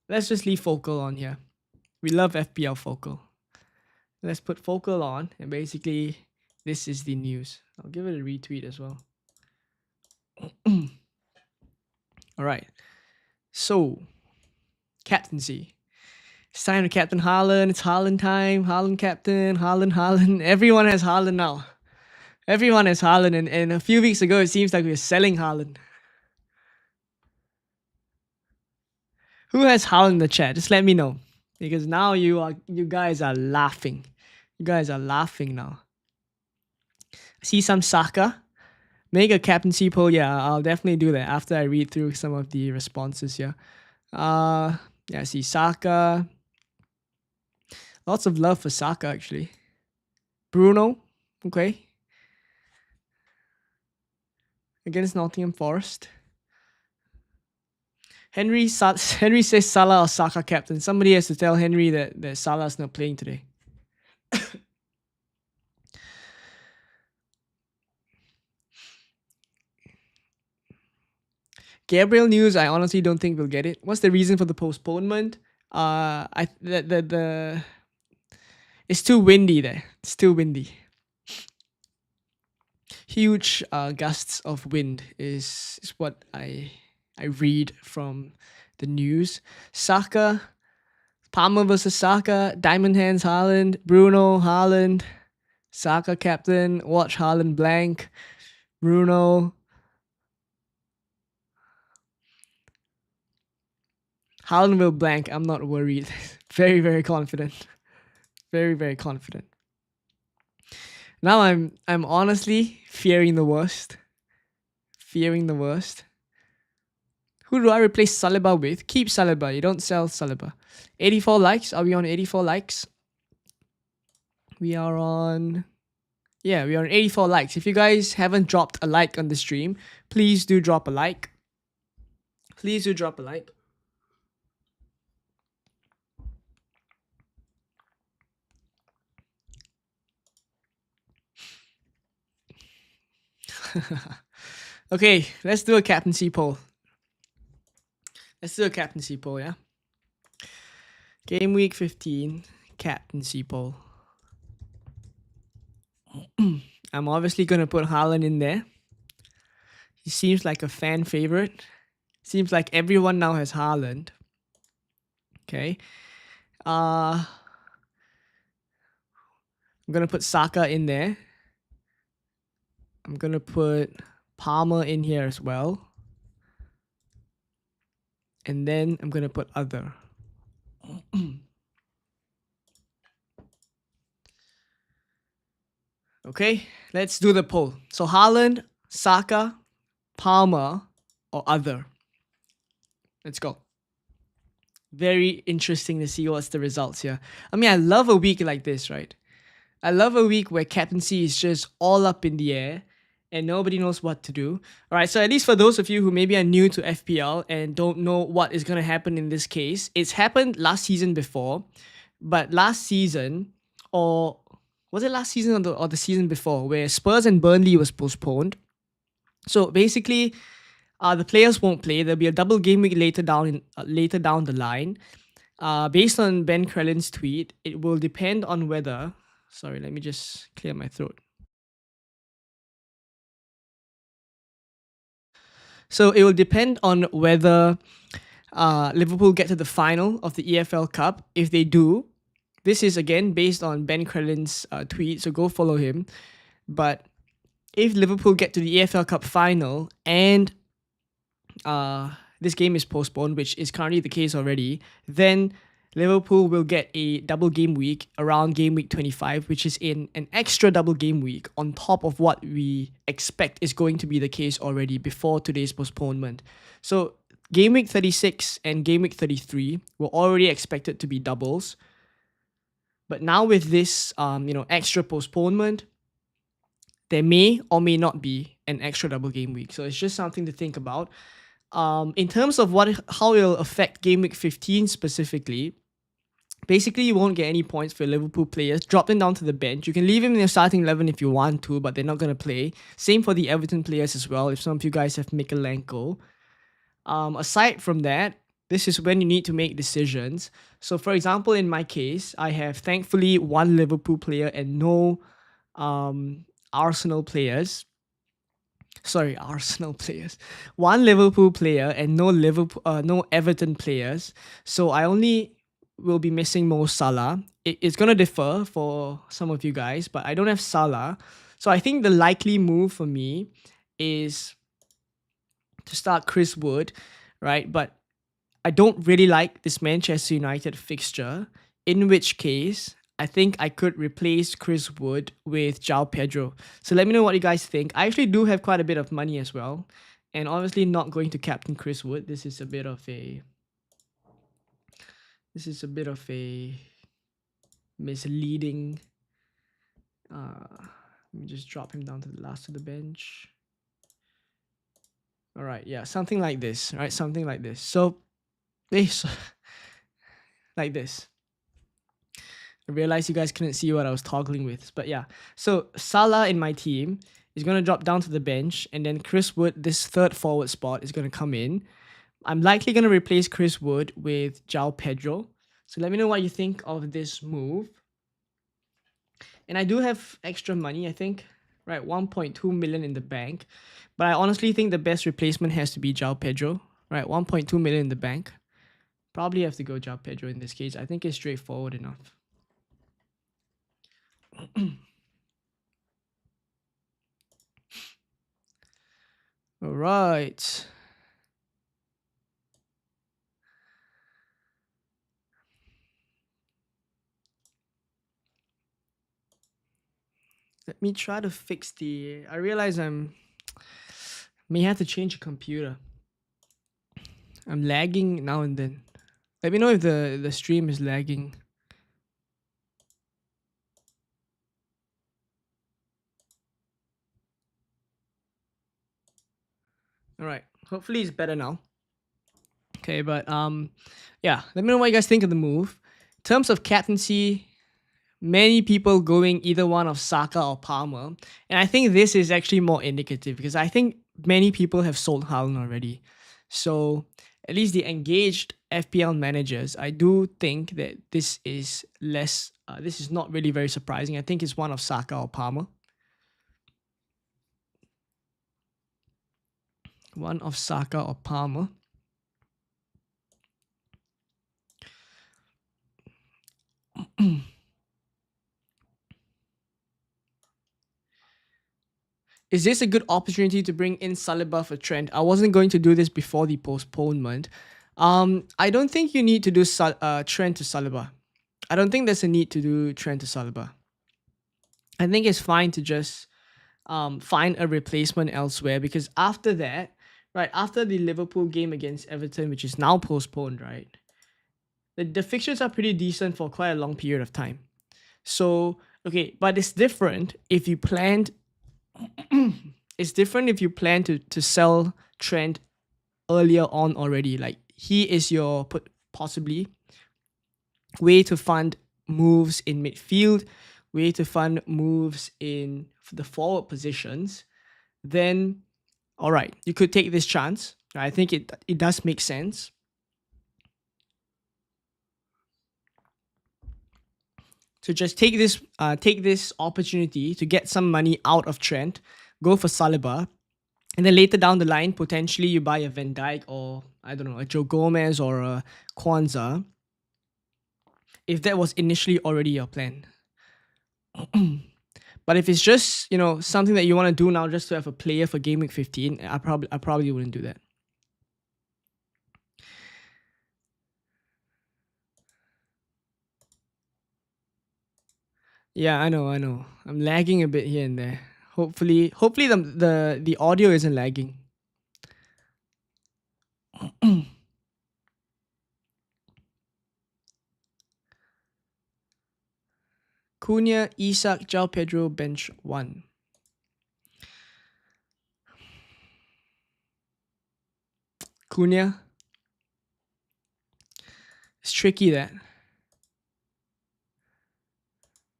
let's just leave Focal on here. We love FPL Focal. Let's put focal on, and basically this is the news. I'll give it a retweet as well. All right. So, captaincy. It's time to captain Haaland. It's Haaland time. Haaland captain. Haaland. Everyone has Haaland now. Everyone has Haaland, and a few weeks ago it seems like we were selling Haaland. Who has Haaland in the chat? Just let me know, because now you guys are laughing. You guys are laughing now. I see some Saka. Make a captaincy poll. Yeah, I'll definitely do that after I read through some of the responses here. Yeah, I see Saka. Lots of love for Saka, actually. Bruno, okay. Against Nottingham Forest. Henry says Salah or Saka captain. Somebody has to tell Henry that Salah's not playing today. Gabriel news, I honestly don't think we'll get it. What's the reason for the postponement? It's too windy there. It's too windy. Huge gusts of wind is what I read from the news. Saka, Palmer versus Saka, Diamond Hands Haaland, Bruno Haaland, Saka captain, watch Haaland blank, Bruno. Haaland will blank, I'm not worried. Very, very confident. Very, very confident. Now I'm honestly fearing the worst. Fearing the worst. Who do I replace Saliba with? Keep Saliba. You don't sell Saliba. 84 likes. Are we on 84 likes? We are on 84 likes. If you guys haven't dropped a like on the stream, please do drop a like. Please do drop a like. Okay, let's do a captaincy poll. Let's do a captaincy poll, yeah? Game week 15, captaincy poll. I'm obviously going to put Haaland in there. He seems like a fan favorite. Seems like everyone now has Haaland. Okay. I'm going to put Saka in there. I'm going to put Palmer in here as well. And then I'm going to put other. Okay, let's do the poll. So Haaland, Saka, Palmer, or other. Let's go. Very interesting to see what's the results here. I mean, I love a week like this, right? I love a week where captaincy is just all up in the air and nobody knows what to do. All right, so at least for those of you who maybe are new to FPL and don't know what is going to happen in this case, it's happened last season before, but last season, or was it last season or the season before, where Spurs and Burnley was postponed? So basically, the players won't play. There'll be a double game week later down the line. Based on Ben Crellin's tweet, it will depend on whether. Sorry, let me just clear my throat. So it will depend on whether Liverpool get to the final of the EFL Cup. If they do, this is again based on Ben Crellin's tweet, so go follow him. But if Liverpool get to the EFL Cup final and this game is postponed, which is currently the case already, then Liverpool will get a double game week around game week 25, which is in an extra double game week on top of what we expect is going to be the case already before today's postponement. So game week 36 and game week 33 were already expected to be doubles. But now with this extra postponement, there may or may not be an extra double game week. So it's just something to think about. In terms of how it will affect game week 15 specifically, basically you won't get any points for Liverpool players. Drop them down to the bench. You can leave them in your starting 11 if you want to, but they're not going to play. Same for the Everton players as well, if some of you guys have Mikalenko. Aside from that, This is when you need to make decisions. So, for example, in my case, I have thankfully one Liverpool player and no Arsenal players. Sorry, Arsenal players. One Liverpool player and no Everton players. So I only will be missing Mo Salah. It's gonna differ for some of you guys, but I don't have Salah. So I think the likely move for me is to start Chris Wood, right? But I don't really like this Manchester United fixture, in which case I think I could replace Chris Wood with João Pedro. So let me know what you guys think. I actually do have quite a bit of money as well, and obviously not going to captain Chris Wood. This is a bit of a misleading. Let me just drop him down to the last of the bench. All right, yeah, something like this, right? Something like this. So, this, like this. I realized you guys couldn't see what I was toggling with, but yeah. So Salah in my team is going to drop down to the bench, and then Chris Wood, this third forward spot, is going to come in. I'm likely going to replace Chris Wood with João Pedro. So let me know what you think of this move. And I do have extra money, I think, right? 1.2 million in the bank. But I honestly think the best replacement has to be João Pedro, right? 1.2 million in the bank. Probably have to go João Pedro in this case. I think it's straightforward enough. All right. Let me try to fix the. I realize may have to change the computer. I'm lagging now and then. Let me know if the stream is lagging. All right. Hopefully it's better now. Okay, but yeah. Let me know what you guys think of the move. In terms of captaincy, many people going either one of Saka or Palmer, and I think this is actually more indicative because I think many people have sold Haaland already. So at least the engaged FPL managers, I do think that this is less. This is not really very surprising. I think it's one of Saka or Palmer. One of Saka or Palmer. Is this a good opportunity to bring in Saliba for Trent? I wasn't going to do this before the postponement. I don't think you need to do Trent to Saliba. I don't think there's a need to do Trent to Saliba. I think it's fine to just find a replacement elsewhere because after that, right, after the Liverpool game against Everton, which is now postponed, right, the fixtures are pretty decent for quite a long period of time. So, okay, but it's different if you planned it's different if you plan to sell Trent earlier on already. Like he is your possibly way to fund moves in midfield, way to fund moves in the forward positions. Then, all right, you could take this chance. I think it does make sense. So just take this opportunity to get some money out of Trent, go for Saliba, and then later down the line, potentially you buy a Van Dijk or I don't know, a Joe Gomez or a Kwanzaa, if that was initially already your plan. But if it's just, something that you want to do now just to have a player for Game Week 15, I probably wouldn't do that. Yeah, I know. I'm lagging a bit here and there. Hopefully the audio isn't lagging. Cunha, Isak, João Pedro, bench 1. Cunha. It's tricky that.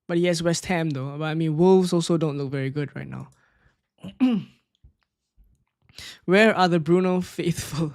But he has West Ham though. But I mean, Wolves also don't look very good right now. Where are the Bruno faithful?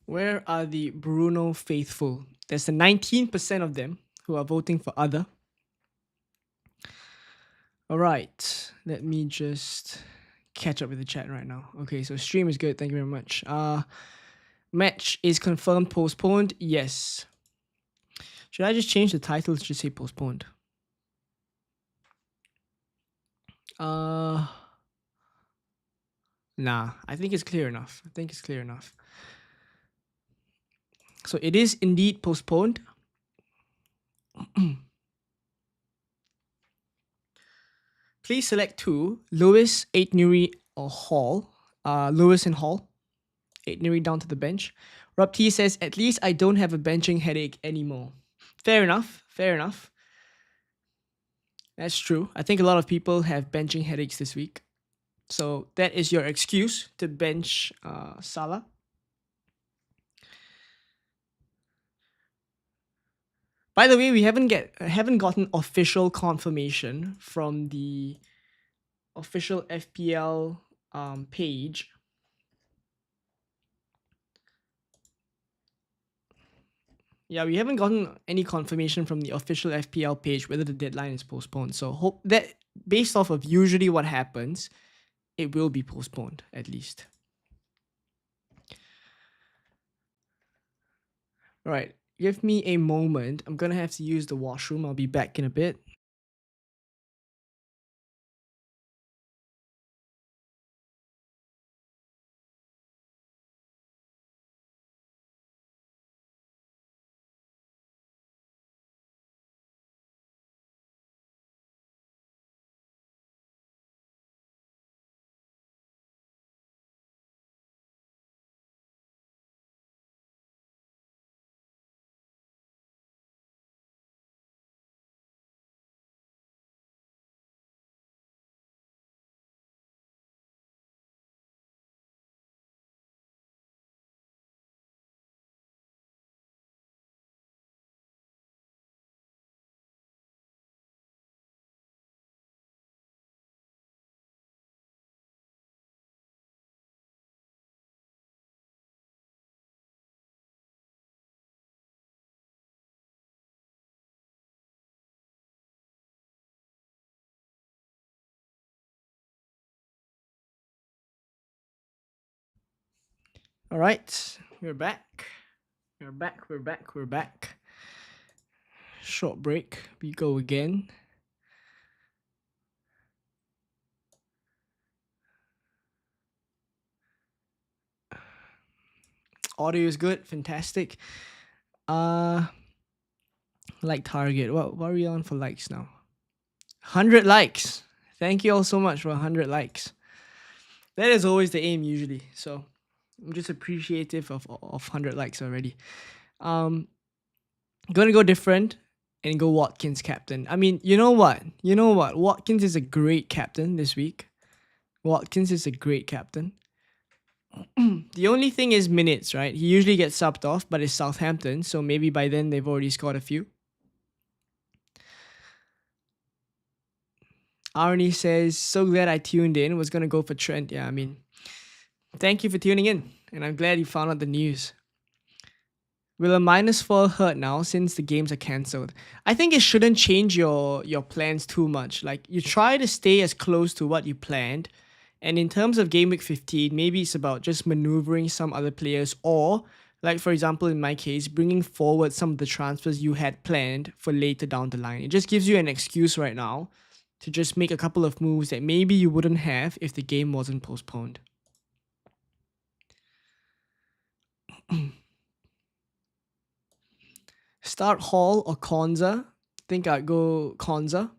Where are the Bruno faithful? There's the 19% of them who are voting for other. All right, let me just catch up with the chat right now. Okay, so stream is good. Thank you very much. Match is confirmed postponed. Yes. Should I just change the title to just say postponed? Nah, I think it's clear enough. So it is indeed postponed. Please select two: Lewis, 8 Newry, or Hall. Lewis and Hall. 8 Newry down to the bench. Rob T says, at least I don't have a benching headache anymore. Fair enough. That's true. I think a lot of people have benching headaches this week. So that is your excuse to bench Salah. By the way, we haven't gotten official confirmation from the official FPL page. Yeah, we haven't gotten any confirmation from the official FPL page whether the deadline is postponed. So hope that based off of usually what happens, it will be postponed at least. All right, give me a moment. I'm gonna have to use the washroom. I'll be back in a bit. All right, we're back. We're back. Short break. We go again. Audio is good. Fantastic. Like target. What are we on for likes now? 100 likes. Thank you all so much for 100 likes. That is always the aim usually. So I'm just appreciative of 100 likes already. Gonna go different and go Watkins captain. I mean, you know what? Watkins is a great captain this week. Watkins is a great captain. The only thing is minutes, right? He usually gets subbed off, but it's Southampton, so maybe by then they've already scored a few. Arnie says, so glad I tuned in. Was gonna go for Trent. Yeah, I mean, thank you for tuning in, and I'm glad you found out the news. Will a -4 hurt now since the games are cancelled? I think it shouldn't change your plans too much. Like, you try to stay as close to what you planned. And in terms of game week 15, maybe it's about just maneuvering some other players, or, like for example in my case, bringing forward some of the transfers you had planned for later down the line. It just gives you an excuse right now to just make a couple of moves that maybe you wouldn't have if the game wasn't postponed. Start Hall or Konza? Think I'd go Konza.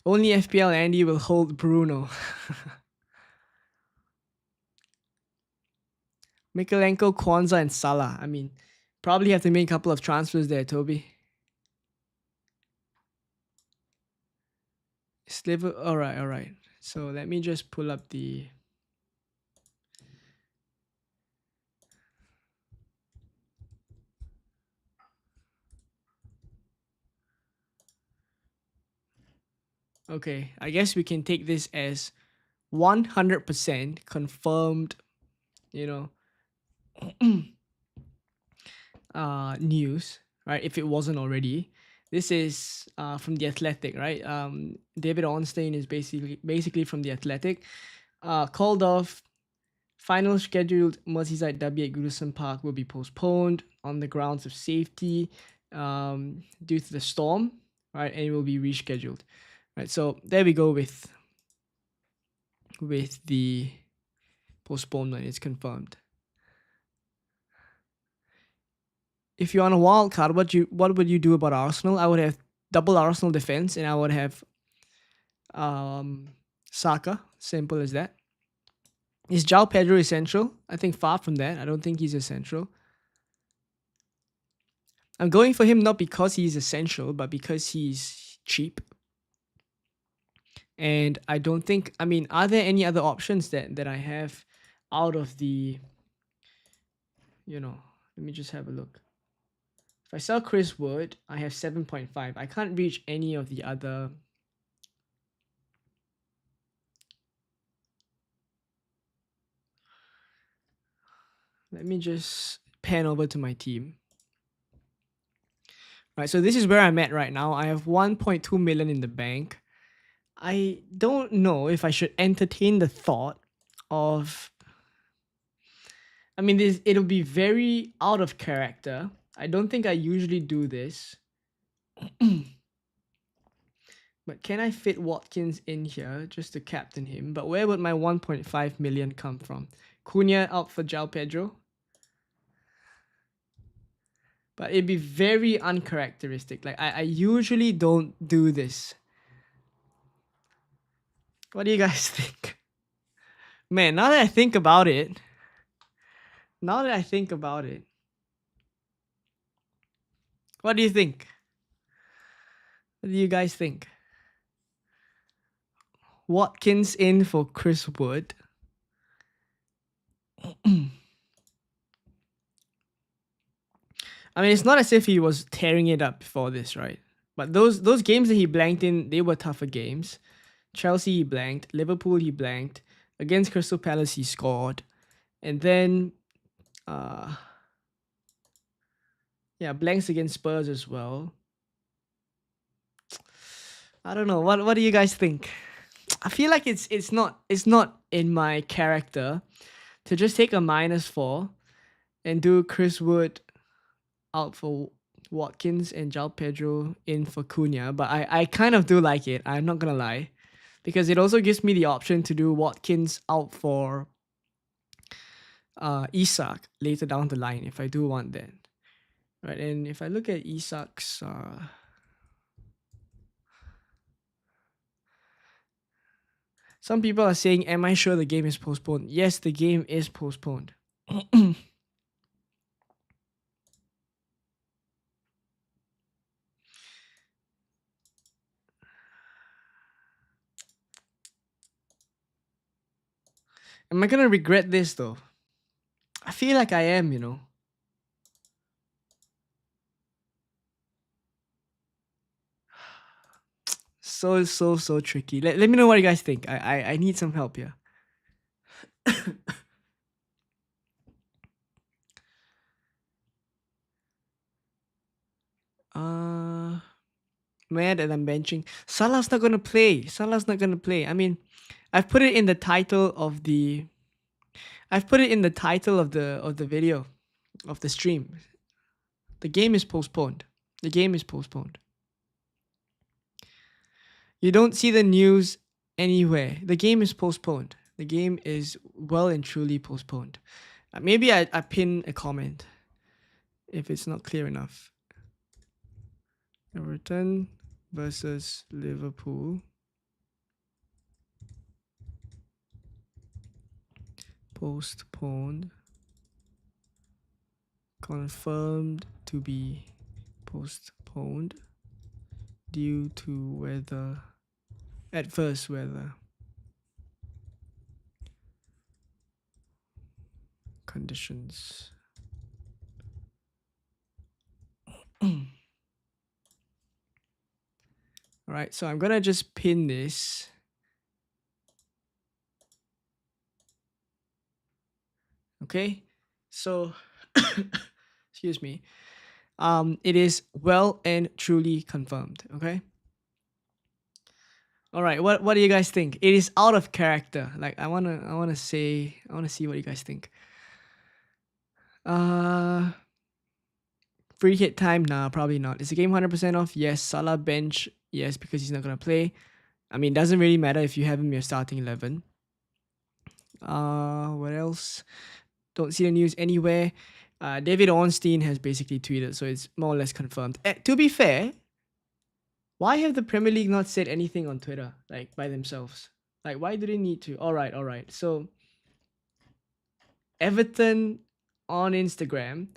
Only FPL Andy will hold Bruno. Mikalenko, Kwanzaa, and Salah. I mean, probably have to make a couple of transfers there, Toby. Sliver. All right. So let me just pull up the. Okay, I guess we can take this as 100% confirmed, news, right? If it wasn't already, this is from the Athletic, right? David Ornstein is basically from the Athletic. Called off. Final scheduled Merseyside derby at Goodison Park will be postponed on the grounds of safety due to the storm, right? And it will be rescheduled, right? So there we go with the postponement. It's confirmed. If you're on a wild card, what would you do about Arsenal? I would have double Arsenal defense, and I would have Saka. Simple as that. Is João Pedro essential? I think far from that. I don't think he's essential. I'm going for him not because he's essential, but because he's cheap. And I don't think, I mean, are there any other options that I have out of the, let me just have a look. If I sell Chris Wood, I have 7.5. I can't reach any of the other. Let me just pan over to my team. Right, so this is where I'm at right now. I have 1.2 million in the bank. I don't know if I should entertain the thought of. I mean, it'll be very out of character. I don't think I usually do this. But can I fit Watkins in here just to captain him? But where would my 1.5 million come from? Cunha out for João Pedro. But it'd be very uncharacteristic. Like, I usually don't do this. What do you guys think? Man, now that I think about it. What do you think? What do you guys think? Watkins in for Chris Wood. I mean, it's not as if he was tearing it up before this, right? But those games that he blanked in, they were tougher games. Chelsea, he blanked. Liverpool, he blanked. Against Crystal Palace, he scored. And then, blanks against Spurs as well. I don't know. What do you guys think? I feel like it's not in my character to just take a -4 and do Chris Wood out for Watkins and João Pedro in for Cunha, but I kind of do like it. I'm not gonna lie, because it also gives me the option to do Watkins out for Isak later down the line if I do want that, right? And if I look at Isak's some people are saying, am I sure the game is postponed? Yes, the game is postponed. Am I gonna regret this though? I feel like I am, So tricky. Let me know what you guys think. I need some help here. Mad that I'm benching. Salah's not gonna play. I mean, I've put it in the title of the video of the stream. The game is postponed. You don't see the news anywhere. The game is postponed. The game is well and truly postponed. Maybe I pin a comment if it's not clear enough. Everton versus Liverpool. Postponed. Confirmed to be postponed due to adverse weather conditions. All right, so I'm gonna just pin this. Okay, So, excuse me. It is well and truly confirmed. Okay. All right. What do you guys think? It is out of character. Like I wanna see what you guys think. Uh, Free hit time? Nah, probably not. Is the game 100% off? Yes. Salah bench? Yes, because he's not gonna play. I mean, it doesn't really matter if you have him in your starting 11. What else? Don't see the news anywhere. David Ornstein has basically tweeted, so it's more or less confirmed. To be fair, why have the Premier League not said anything on Twitter, like by themselves? Like, why do they need to? All right, all right. So, Everton on Instagram.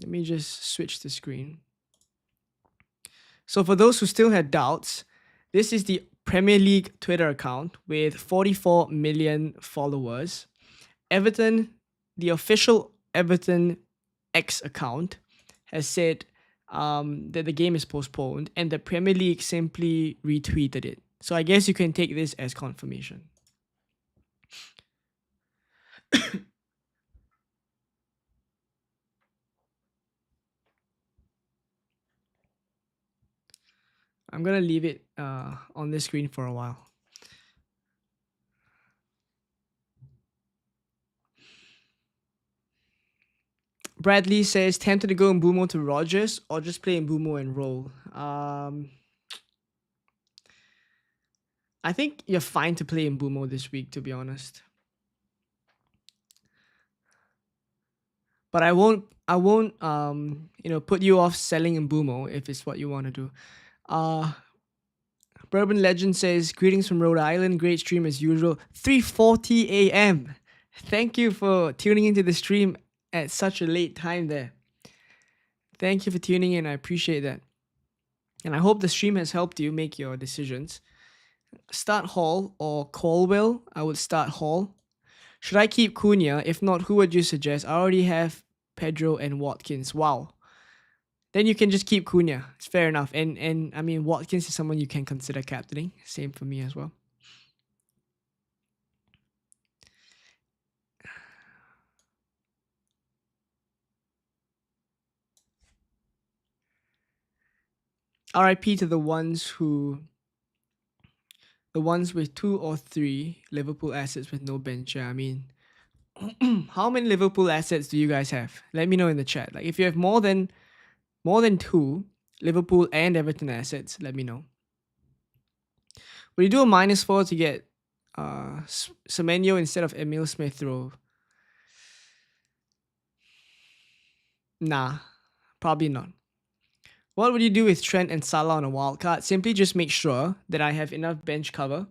Let me just switch the screen. So, for those who still had doubts, this is the Premier League Twitter account with 44 million followers. Everton, the official Everton X account, has said that the game is postponed, and the Premier League simply retweeted it. So I guess you can take this as confirmation. I'm gonna leave it on this screen for a while. Bradley says, tempted to go Mbumo to Rogers or just play Mbumo and roll. I think you're fine to play Mbumo this week, to be honest. But I won't put you off selling Mbumo if it's what you want to do. Bourbon Legend says, greetings from Rhode Island. Great stream as usual. 3:40 a.m. Thank you for tuning into the stream at such a late time there. Thank you for tuning in. I appreciate that. And I hope the stream has helped you make your decisions. Start Hall or Colwell? I would start Hall. Should I keep Cunha? If not, who would you suggest? I already have Pedro and Watkins. Wow. Then you can just keep Cunha. It's fair enough. And I mean, Watkins is someone you can consider captaining. Same for me as well. RIP to the ones with 2 or 3 Liverpool assets with no bench. I mean, how many Liverpool assets do you guys have? Let me know in the chat. Like, if you have more than 2 Liverpool and Everton assets, let me know. Will you do a -4 to get Semenyo instead of Emil Smith Rowe? Nah, probably not. What would you do with Trent and Salah on a wild card? Simply just make sure that I have enough bench cover.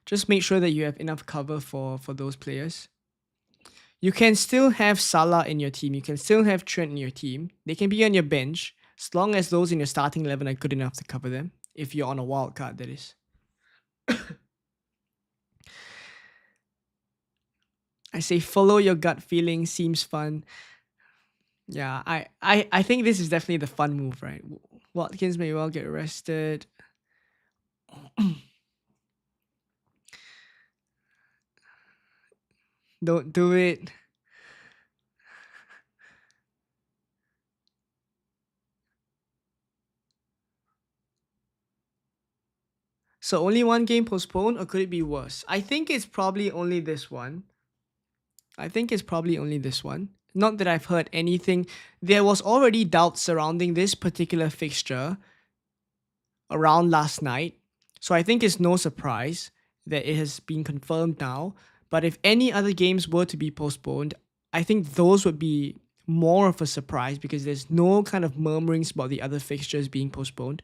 Just make sure that you have enough cover for those players. You can still have Salah in your team. You can still have Trent in your team. They can be on your bench as long as those in your starting 11 are good enough to cover them. If you're on a wild card, that is. I say follow your gut feeling. Seems fun. Yeah, I think this is definitely the fun move, right? Watkins may well get arrested. Don't do it. So only one game postponed, or could it be worse? I think it's probably only this one. Not that I've heard anything. There was already doubt surrounding this particular fixture around last night. So I think it's no surprise that it has been confirmed now. But if any other games were to be postponed, I think those would be more of a surprise because there's no kind of murmurings about the other fixtures being postponed.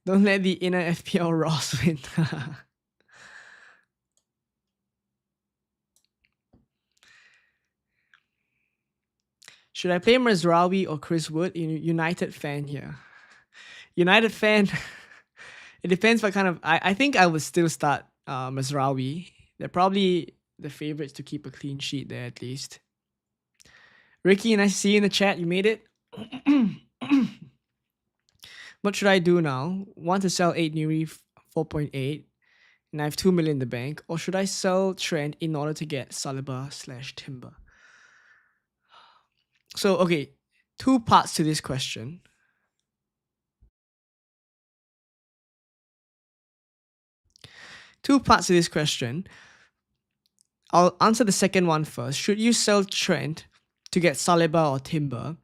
Don't let the inner FPL Ross win. Should I play Mazraoui or Chris Wood? United fan here. United fan. It depends what kind of. I think I would still start Mazraoui. They're probably the favorites to keep a clean sheet there at least. Ricky, nice to see you in the chat. You made it. What should I do now? Want to sell 8 Nuri 4.8 and I have 2 million in the bank, or should I sell Trent in order to get Saliba/Timber? So, okay, two parts to this question. Two parts to this question. I'll answer the second one first. Should you sell Trent to get Saliba or Timber?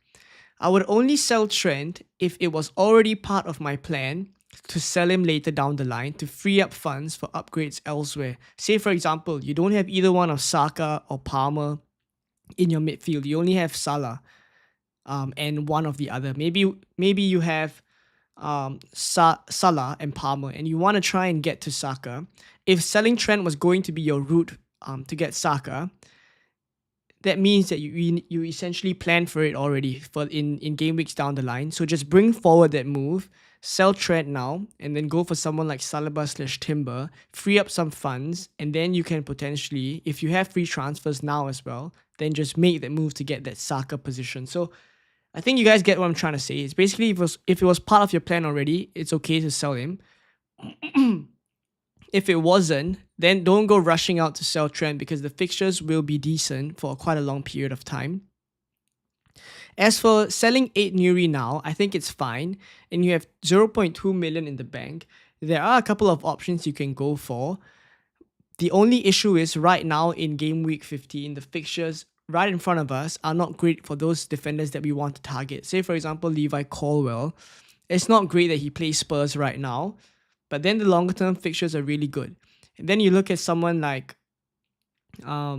I would only sell Trent if it was already part of my plan to sell him later down the line to free up funds for upgrades elsewhere. Say, for example, you don't have either one of Saka or Palmer in your midfield. You only have Salah and one of the other. Maybe you have Salah and Palmer, and you want to try and get to Saka. If selling Trent was going to be your route to get Saka, that means that you essentially plan for it already for in game weeks down the line. So just bring forward that move, sell Trent now, and then go for someone like Saliba/Timber, free up some funds, and then you can potentially, if you have free transfers now as well, then just make that move to get that Saka position. So I think you guys get what I'm trying to say. It's basically if it was part of your plan already, it's okay to sell him. If it wasn't, then don't go rushing out to sell Trent because the fixtures will be decent for quite a long period of time. As for selling 8 Nuri now, I think it's fine, and you have 0.2 million in the bank. There are a couple of options you can go for. The only issue is right now in game week 15, the fixtures right in front of us are not great for those defenders that we want to target. Say, for example, Levi Colwell. It's not great that he plays Spurs right now, but then the longer term fixtures are really good. And then you look at someone like, I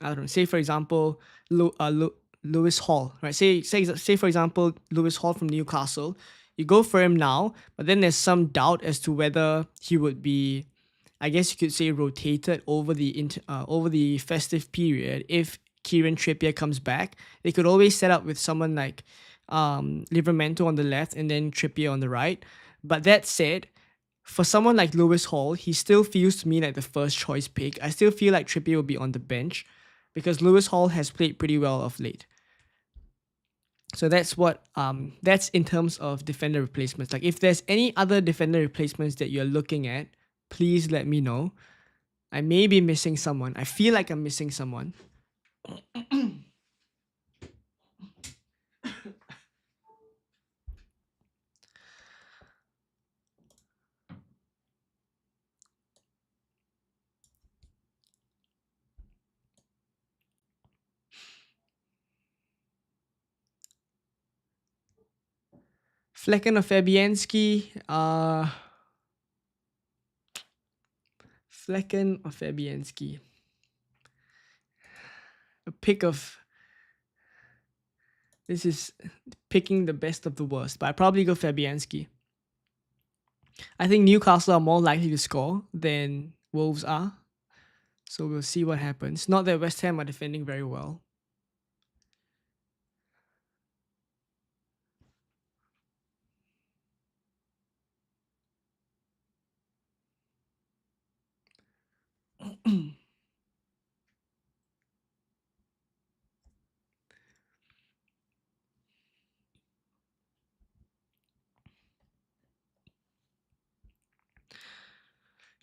don't know, say for example, Lewis Hall, right? Say for example, Lewis Hall from Newcastle. You go for him now, but then there's some doubt as to whether he would be, I guess you could say, rotated over the festive period. If Kieran Trippier comes back, they could always set up with someone like Livramento on the left and then Trippier on the right. But that said, for someone like Lewis Hall, he still feels to me like the first choice pick. I still feel like Trippier will be on the bench because Lewis Hall has played pretty well of late. So that's in terms of defender replacements. Like if there's any other defender replacements that you're looking at, please let me know. I may be missing someone. I feel like I'm missing someone. Flecken or Fabianski? Flecken or Fabianski? A pick of... This is picking the best of the worst, but I probably go Fabianski. I think Newcastle are more likely to score than Wolves are. So we'll see what happens. Not that West Ham are defending very well.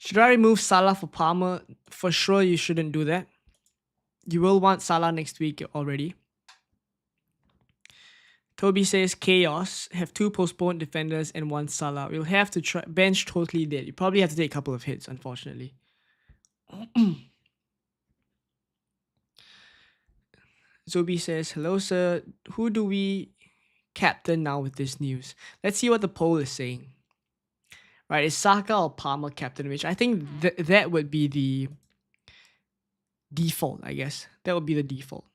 Should I remove Salah for Palmer? For sure, you shouldn't do that. You will want Salah next week already. Toby says chaos. Have 2 postponed defenders and 1 Salah. We'll have to try bench totally dead. You probably have to take a couple of hits, unfortunately. Zobi says, hello sir. Who do we captain now with this news? Let's see what the poll is saying. Right, is Saka or Palmer captain? Which I think that would be the default, I guess. That would be the default.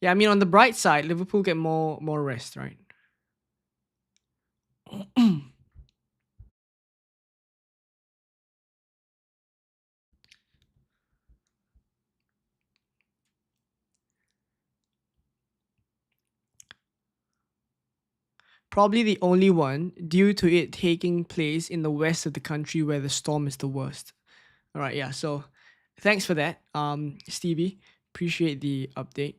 Yeah, I mean, on the bright side, Liverpool get more rest, right? Probably the only one due to it taking place in the west of the country where the storm is the worst. All right, yeah. So, thanks for that, Stevie. Appreciate the update.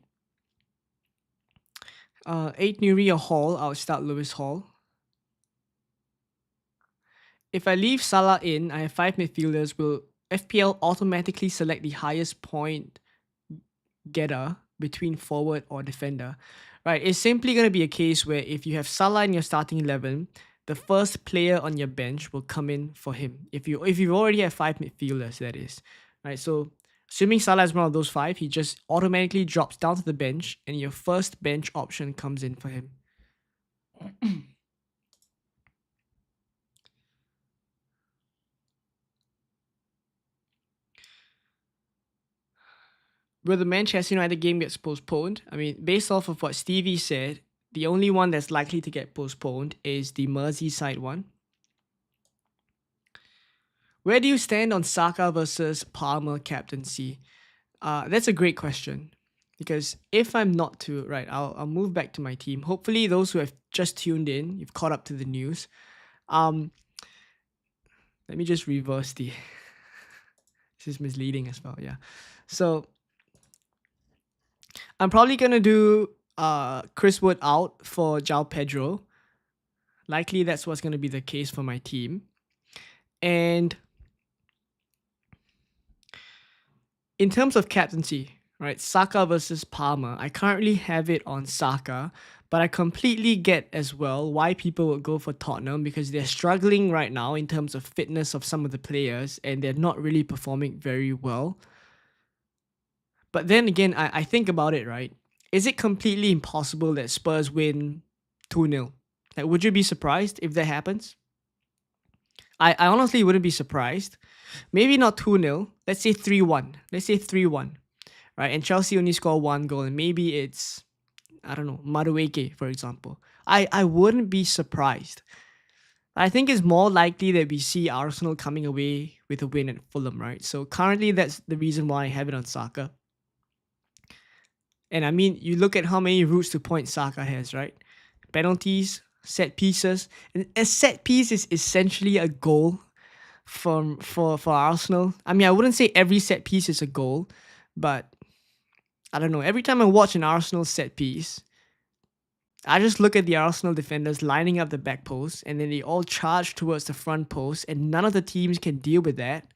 8 Nuri or Hall, I'll start Lewis Hall. If I leave Salah in, I have 5 midfielders. Will FPL automatically select the highest point getter between forward or defender? Right, it's simply going to be a case where if you have Salah in your starting 11, the first player on your bench will come in for him. If you already have 5 midfielders, that is. Right, so assuming Salah is one of those 5, he just automatically drops down to the bench and your first bench option comes in for him. Will the Manchester United game gets postponed? I mean, based off of what Stevie said, the only one that's likely to get postponed is the Merseyside one. Where do you stand on Saka versus Palmer captaincy? That's a great question. Because if I'm not to, right, I'll move back to my team. Hopefully, those who have just tuned in, you've caught up to the news. Let me just reverse the. This is misleading as well, yeah. So I'm probably gonna do Chris Wood out for João Pedro. Likely that's what's gonna be the case for my team. And in terms of captaincy, right, Saka versus Palmer, I currently have it on Saka, but I completely get as well why people would go for Tottenham because they're struggling right now in terms of fitness of some of the players and they're not really performing very well. But then again, I think about it, right? Is it completely impossible that Spurs win 2-0? Like, would you be surprised if that happens? I honestly wouldn't be surprised. Maybe not 2-0. Let's say 3-1. Let's say 3-1. Right? And Chelsea only score 1 goal, and maybe it's, I don't know, Madueke, for example. I wouldn't be surprised. I think it's more likely that we see Arsenal coming away with a win at Fulham, right? So currently, that's the reason why I have it on Saka. And I mean, you look at how many routes to point Saka has, right? Penalties, set pieces. And a set piece is essentially a goal for Arsenal. I mean, I wouldn't say every set piece is a goal, but I don't know. Every time I watch an Arsenal set piece, I just look at the Arsenal defenders lining up the back post, and then they all charge towards the front post, and none of the teams can deal with that.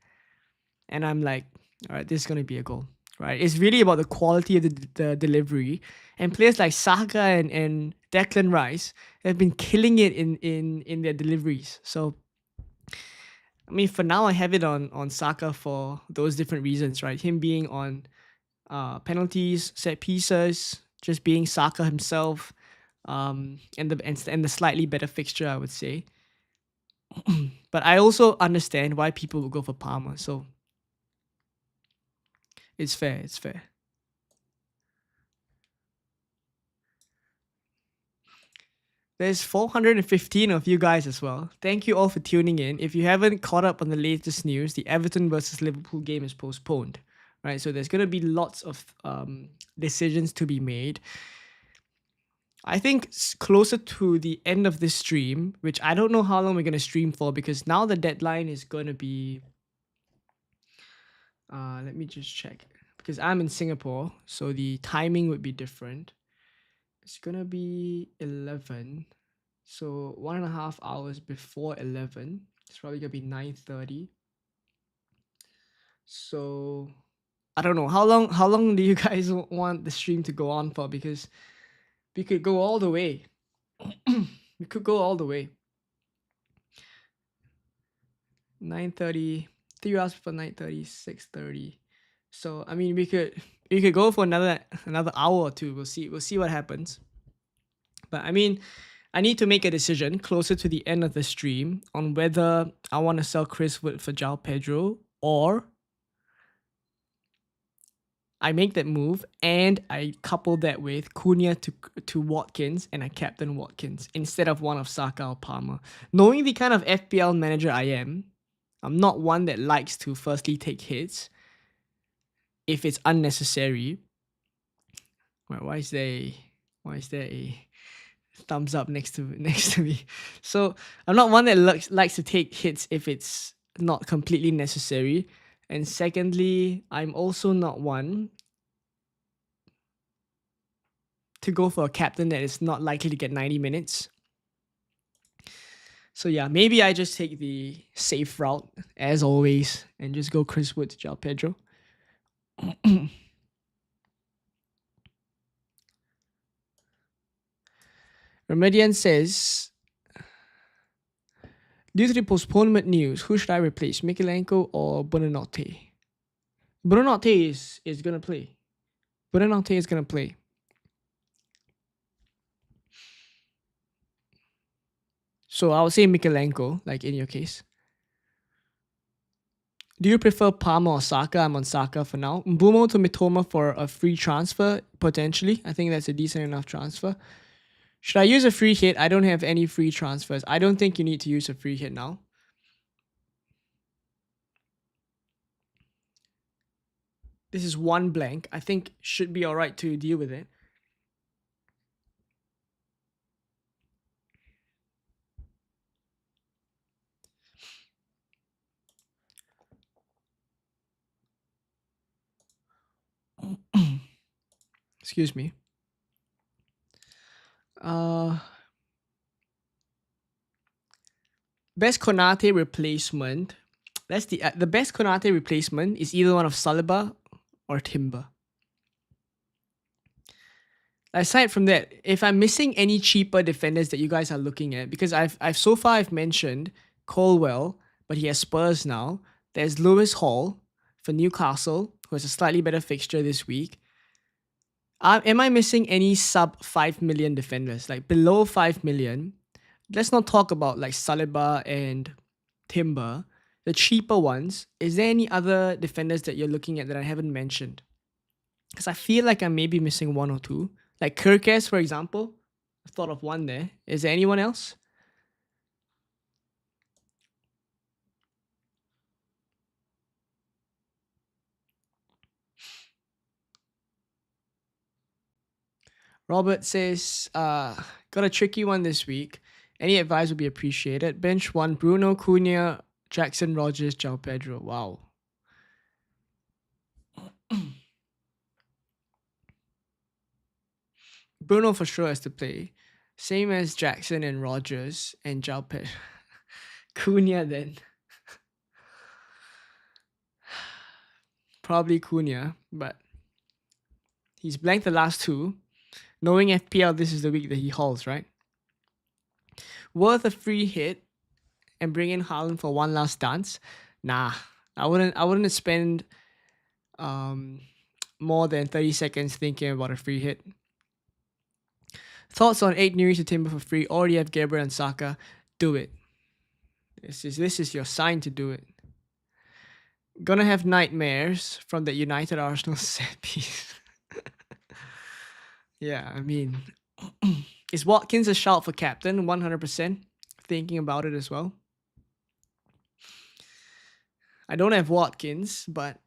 And I'm like, all right, this is gonna be a goal, right? It's really about the quality of the delivery, and players like Saka and Declan Rice have been killing it in their deliveries. So, I mean, for now, I have it on Saka for those different reasons, right? Him being on penalties, set pieces, just being Saka himself, and the slightly better fixture, I would say. But I also understand why people would go for Palmer, so it's fair. It's fair. There's 415 of you guys as well. Thank you all for tuning in. If you haven't caught up on the latest news, the Everton versus Liverpool game is postponed, right? So there's gonna be lots of decisions to be made. I think closer to the end of this stream, which I don't know how long we're gonna stream for because now the deadline is gonna be. Let me just check because I'm in Singapore, so the timing would be different. It's gonna be 11, so 1.5 hours before 11. It's probably gonna be 9:30. So I don't know how long. How long do you guys want the stream to go on for? Because we could go all the way. We could go all the way. 9:30, 3 hours before 9:30, 6:30. So I mean, we could go for another hour or two. We'll see what happens. But I mean, I need to make a decision closer to the end of the stream on whether I want to sell Chris Wood for João Pedro or I make that move and I couple that with Cunha to Watkins and I captain Watkins instead of one of Saka or Palmer. Knowing the kind of FPL manager I am, I'm not one that likes to firstly take hits if it's unnecessary. Why is there a thumbs up next to me? So I'm not one that likes to take hits if it's not completely necessary. And secondly, I'm also not one to go for a captain that is not likely to get 90 minutes. So yeah, maybe I just take the safe route as always and just go Chris Wood to João Pedro. Remedian says, due to the postponement news, who should I replace, Mikalenko or Buonanotte? Buonanotte is gonna play. Buonanotte is gonna play. So I would say Mikalenko, like in your case. Do you prefer Palmer or Saka? I'm on Saka for now. Mbumo to Mitoma for a free transfer, potentially. I think that's a decent enough transfer. Should I use a free hit? I don't have any free transfers. I don't think you need to use a free hit now. This is one blank. I think should be all right to deal with it. Excuse me. Best Konate replacement. That's the best Konate replacement is either one of Saliba or Timber. Aside from that, if I'm missing any cheaper defenders that you guys are looking at, because I've so far I've mentioned Colwell, but he has Spurs now. There's Lewis Hall for Newcastle, who has a slightly better fixture this week. Am I missing any sub 5 million defenders? Like below 5 million? Let's not talk about like Saliba and Timber. The cheaper ones. Is there any other defenders that you're looking at that I haven't mentioned? Because I feel like I may be missing one or two. Like Kirkes, for example. I've thought of one there. Is there anyone else? Robert says, got a tricky one this week. Any advice would be appreciated. Bench 1, Bruno, Cunha, Jackson, Rogers, João Pedro. Wow. Bruno for sure has to play. Same as Jackson and Rogers and João Pedro. Cunha then. Probably Cunha, but he's blanked the last two. Knowing FPL, this is the week that he hauls, right? Worth a free hit and bring in Haaland for one last dance? Nah, I wouldn't spend more than 30 seconds thinking about a free hit. Thoughts on 8 Nuri to Timber for free? Already have Gabriel and Saka. Do it. This is your sign to do it. Gonna have nightmares from that United Arsenal set piece. Yeah, I mean, is Watkins a shout for captain? 100%. Thinking about it as well. I don't have Watkins, but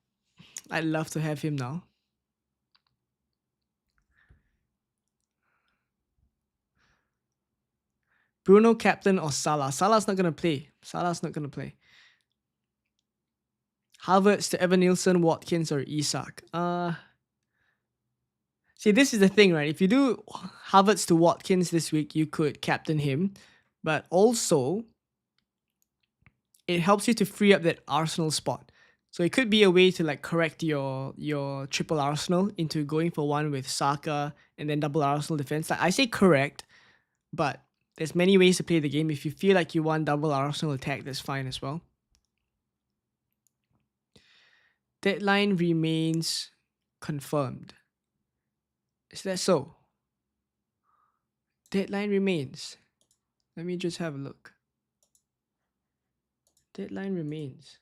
I'd love to have him now. Bruno captain or Salah? Salah's not gonna play. Havertz to Evan Nielsen, Watkins or Isak? See, this is the thing, right? If you do Havertz to Watkins this week, you could captain him, but also it helps you to free up that Arsenal spot. So it could be a way to like correct your triple Arsenal into going for one with Saka and then double Arsenal defense. Like I say correct, but there's many ways to play the game. If you feel like you want double Arsenal attack, that's fine as well. Deadline remains confirmed. Is that so? Deadline remains. Let me just have a look. Deadline remains.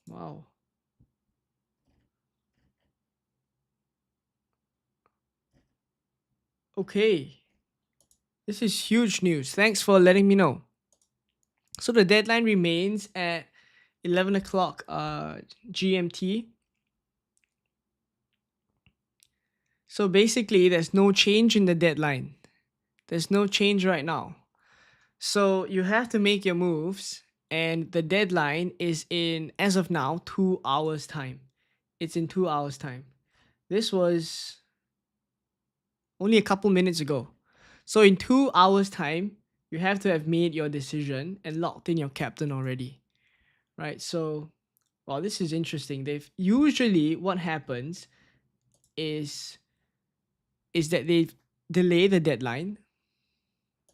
Wow. Okay. This is huge news. Thanks for letting me know. So the deadline remains at 11 o'clock GMT. So basically, there's no change in the deadline. There's no change right now. So you have to make your moves and the deadline is in, as of now, 2 hours time. It's in 2 hours time. This was only a couple minutes ago. So in 2 hours time, you have to have made your decision and locked in your captain already, right? So, well, this is interesting. They've usually what happens is that they delay the deadline.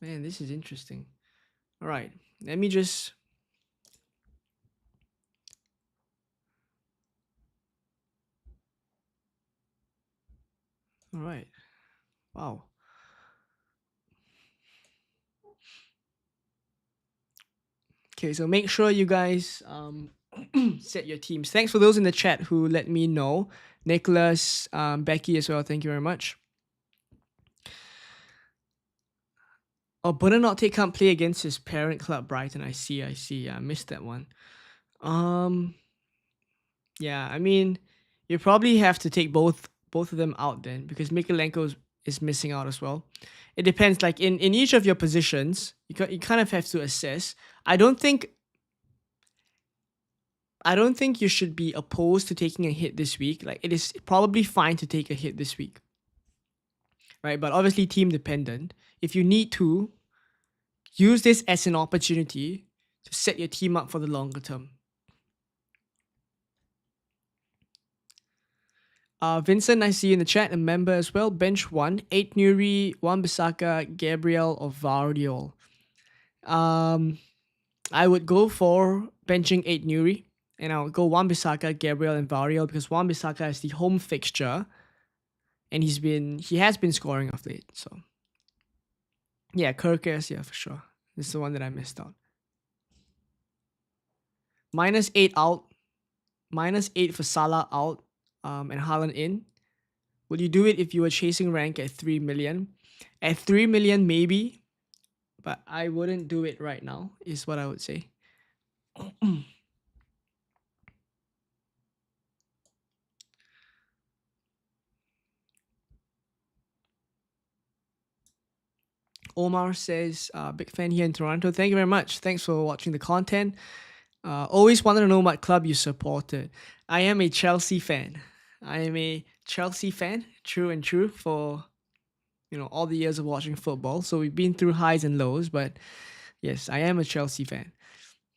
Man, this is interesting. All right, let me just. All right, wow. Okay, so make sure you guys set your teams. Thanks for those in the chat who let me know. Nicholas, Becky as well. Thank you very much. Oh, Buonanotte can't play against his parent club, Brighton. I see. I missed that one. Um, yeah, I mean, you probably have to take both of them out then because is missing out as well. It depends. Like in each of your positions, you kind of have to assess. I don't think you should be opposed to taking a hit this week. Like it is probably fine to take a hit this week, right? But obviously team dependent. If you need to, use this as an opportunity to set your team up for the longer term. Vincent, I see in the chat, a member as well. Bench 1, 8 Nuri, 1 Bisaka, Gabriel, or Vardiol. I would go for benching 8 Nuri, and I'll go 1 Bisaka, Gabriel, and Vardiol because 1 Bisaka is the home fixture, and he has been scoring of late. So, yeah, Kirkes, yeah, for sure. This is the one that I missed out. -8 out, -8 for Salah out, and Haaland in. Would you do it if you were chasing rank at 3 million? At 3 million, maybe, but I wouldn't do it right now, is what I would say. Omar says, big fan here in Toronto. Thank you very much. Thanks for watching the content. Always wanted to know what club you supported. I am a Chelsea fan. True and true, for all the years of watching football. So we've been through highs and lows, but yes, I am a Chelsea fan.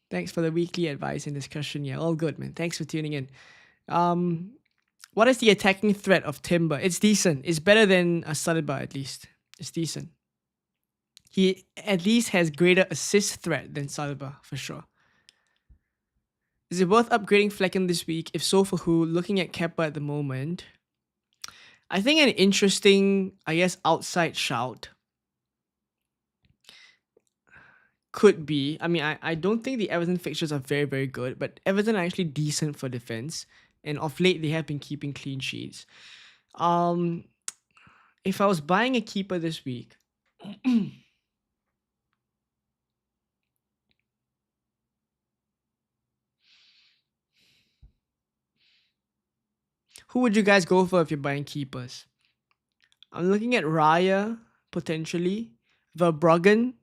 Thanks for the weekly advice and discussion. Yeah, all good, man. Thanks for tuning in. What is the attacking threat of Timber? It's decent. It's better than a Saliba, at least. It's decent. He at least has greater assist threat than Saliba, for sure. Is it worth upgrading Flecken this week? If so, for who? Looking at Kepa at the moment, I think an interesting, outside shout could be. I mean, I don't think the Everton fixtures are very, very good, but Everton are actually decent for defense, and of late they have been keeping clean sheets. If I was buying a keeper this week, who would you guys go for if you're buying keepers? I'm looking at Raya, potentially, Verbruggen,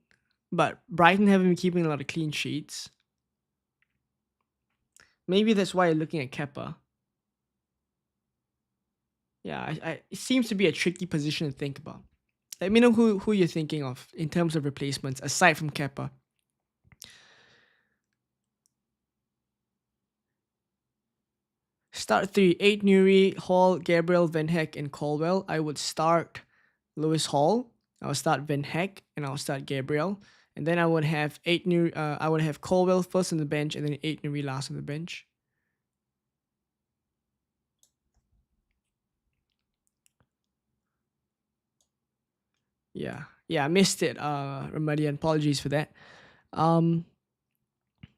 but Brighton haven't been keeping a lot of clean sheets. Maybe that's why you're looking at Kepa. Yeah, it seems to be a tricky position to think about. Let me know who you're thinking of in terms of replacements, aside from Kepa. Start 3, 8 Nuri, Hall, Gabriel, Van Heck, and Colwell. I would start Lewis Hall. I'll start Van Heck, and I'll start Gabriel. And then I would have I would have Colwell first on the bench, and then 8 Nuri last on the bench. Yeah, I missed it. Ramadian, apologies for that.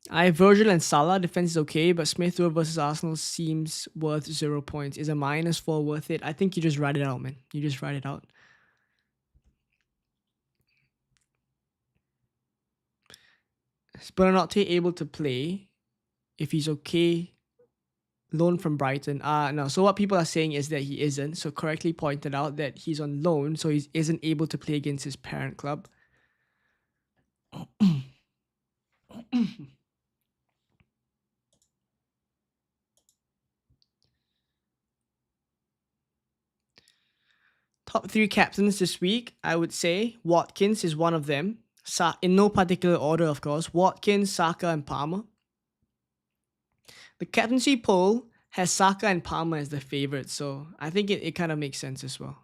I have Virgil and Salah. Defense is okay, but Smith Rowe versus Arsenal seems worth 0 points. Is a -4 worth it? I think you just write it out, man. You just write it out. Is Buonanotte able to play if he's okay? Loan from Brighton. No. So what people are saying is that he isn't. So correctly pointed out that he's on loan, so he isn't able to play against his parent club. Top three captains this week, I would say Watkins is one of them. In no particular order, of course. Watkins, Saka, and Palmer. The captaincy poll has Saka and Palmer as the favorites, so I think it kind of makes sense as well.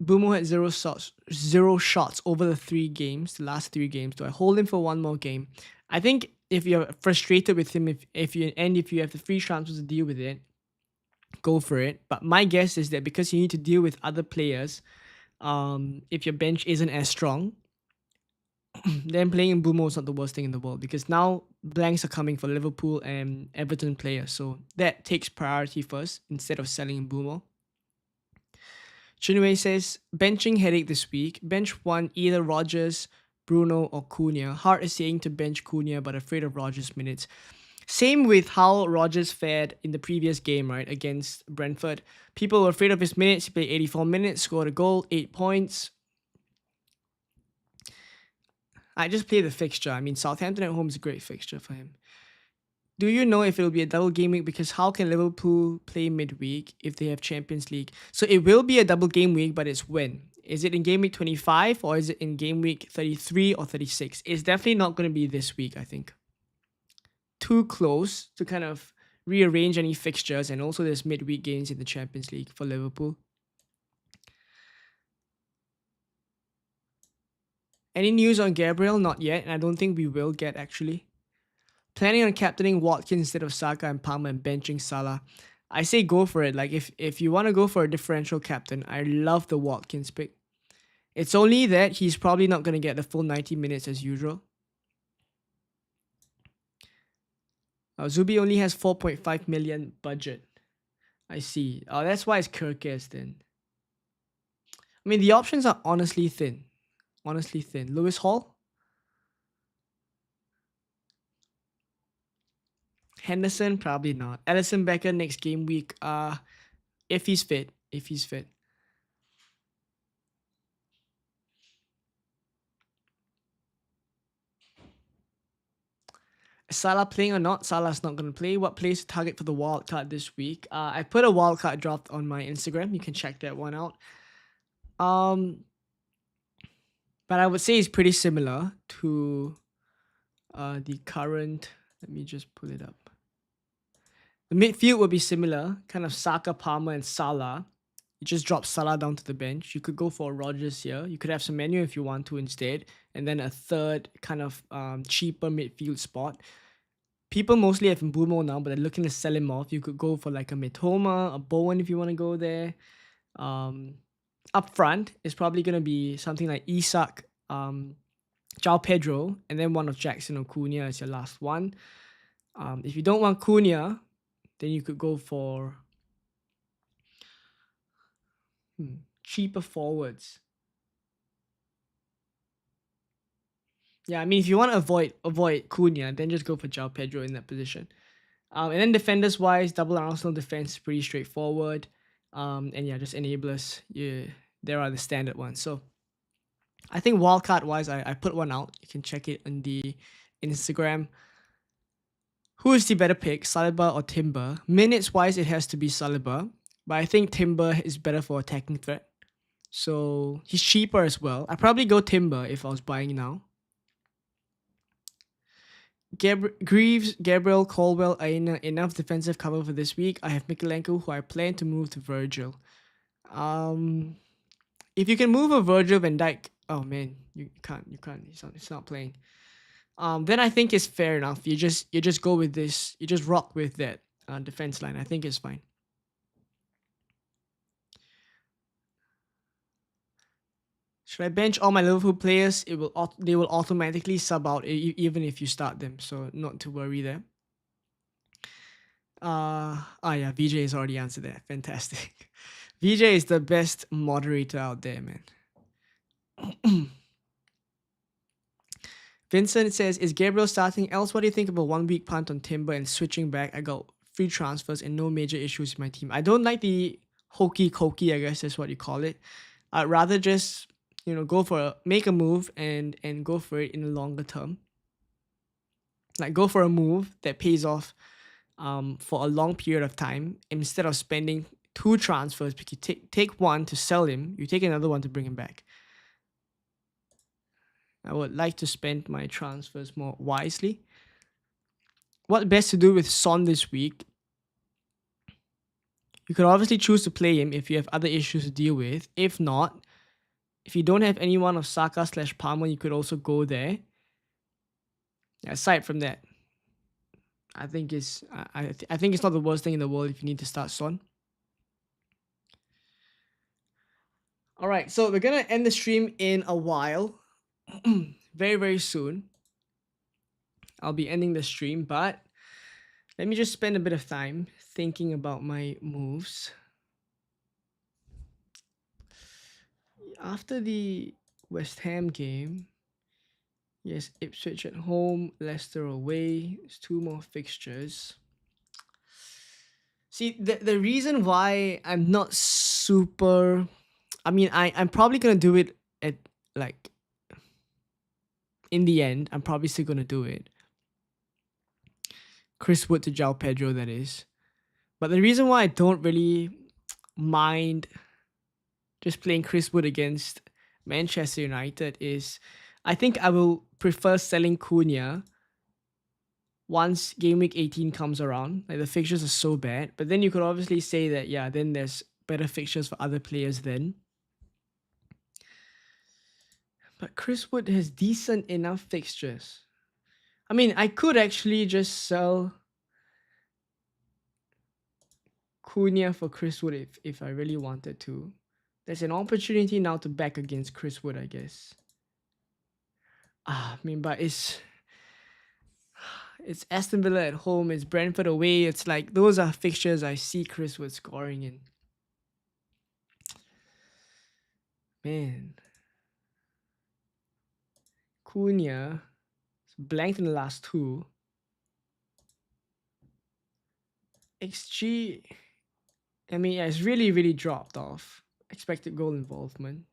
Bumo had zero shots over the last three games. Do I hold him for one more game? I think if you're frustrated with him, if you have the free transfers to deal with it, go for it. But my guess is that because you need to deal with other players, if your bench isn't as strong, then playing Bumo is not the worst thing in the world because now blanks are coming for Liverpool and Everton players. So that takes priority first instead of selling Bumo. Chinwei says, benching headache this week. Bench one, either Rogers, Bruno, or Cunha. Hard is saying to bench Cunha, but afraid of Rogers' minutes. Same with how Rogers fared in the previous game, right, against Brentford. People were afraid of his minutes. He played 84 minutes, scored a goal, 8 points. I just play the fixture. I mean, Southampton at home is a great fixture for him. Do you know if it'll be a double game week? Because how can Liverpool play midweek if they have Champions League? So it will be a double game week, but it's when? Is it in game week 25 or is it in game week 33 or 36? It's definitely not going to be this week, I think. Too close to kind of rearrange any fixtures, and also there's midweek games in the Champions League for Liverpool. Any news on Gabriel? Not yet, and I don't think we will get actually. Planning on captaining Watkins instead of Saka and Palmer and benching Salah. I say go for it. Like if you want to go for a differential captain, I love the Watkins pick. It's only that he's probably not going to get the full 90 minutes as usual. Zubi only has 4.5 million budget. I see. Oh, that's why it's Kirkes then. I mean, the options are honestly thin. Lewis Hall? Henderson? Probably not. Alisson Becker next game week. If he's fit. Salah playing or not? Salah's not going to play. What plays to target for the wild card this week? I put a wild card draft on my Instagram. You can check that one out. But I would say it's pretty similar to the current. Let me just pull it up. The midfield will be similar, kind of Saka, Palmer, and Salah. You just drop Salah down to the bench. You could go for Rogers here. You could have some menu if you want to instead, and then a third kind of cheaper midfield spot. People mostly have Mbumo now, but they're looking to sell him off. You could go for like a Mitoma, a Bowen if you want to go there. Up front is probably going to be something like Isak, João Pedro, and then one of Jackson or Cunha as your last one. If you don't want Cunha, then you could go for cheaper forwards. Yeah, I mean, if you want to avoid Cunha, then just go for João Pedro in that position. And then defenders-wise, double Arsenal defense is pretty straightforward. And yeah, just enablers. Yeah, there are the standard ones. So I think wildcard-wise, I put one out. You can check it on the Instagram. Who is the better pick, Saliba or Timber? Minutes-wise, it has to be Saliba. But I think Timber is better for attacking threat. So he's cheaper as well. I'd probably go Timber if I was buying now. Greaves, Gabriel, Colwell are enough defensive cover for this week. I have Mikalenko, who I plan to move to Virgil. If you can move a Virgil van Dijk, oh man, you can't. It's not playing. Then I think it's fair enough. You just go with this. You just rock with that defense line. I think it's fine. Should I bench all my Liverpool players? They will automatically sub out even if you start them. So not to worry there. Yeah, VJ has already answered that. Fantastic. VJ is the best moderator out there, man. Vincent says, is Gabriel starting? Else, what do you think about 1 week punt on Timber and switching back? I got free transfers and no major issues with my team. I don't like the hokey cokey, I guess that's what you call it. I'd rather just make a move and go for it in the longer term. Like go for a move that pays off for a long period of time instead of spending two transfers. Because you take one to sell him, you take another one to bring him back. I would like to spend my transfers more wisely. What best to do with Son this week? You could obviously choose to play him if you have other issues to deal with. If not, if you don't have anyone of Saka/Palmer, you could also go there. Aside from that, I think I think it's not the worst thing in the world if you need to start Son. All right, so we're gonna end the stream in a while, very very soon. I'll be ending the stream, but let me just spend a bit of time thinking about my moves. After the West Ham game, yes, Ipswich at home, Leicester away. There's two more fixtures. See, the reason why I'm not super... I mean, I'm probably going to do it at, like... In the end, I'm probably still going to do it. Chris Wood to João Pedro, that is. But the reason why I don't really mind just playing Chris Wood against Manchester United is I think I will prefer selling Cunha once game week 18 comes around. Like the fixtures are so bad. But then you could obviously say that, yeah, then there's better fixtures for other players then. But Chris Wood has decent enough fixtures. I mean, I could actually just sell Cunha for Chris Wood if I really wanted to. There's an opportunity now to back against Chris Wood, I guess. I mean, but it's Aston Villa at home, it's Brentford away. It's like those are fixtures I see Chris Wood scoring in. Man. Cunha blanked in the last two. XG, I mean, yeah, it's really, really dropped off. Expected goal involvement.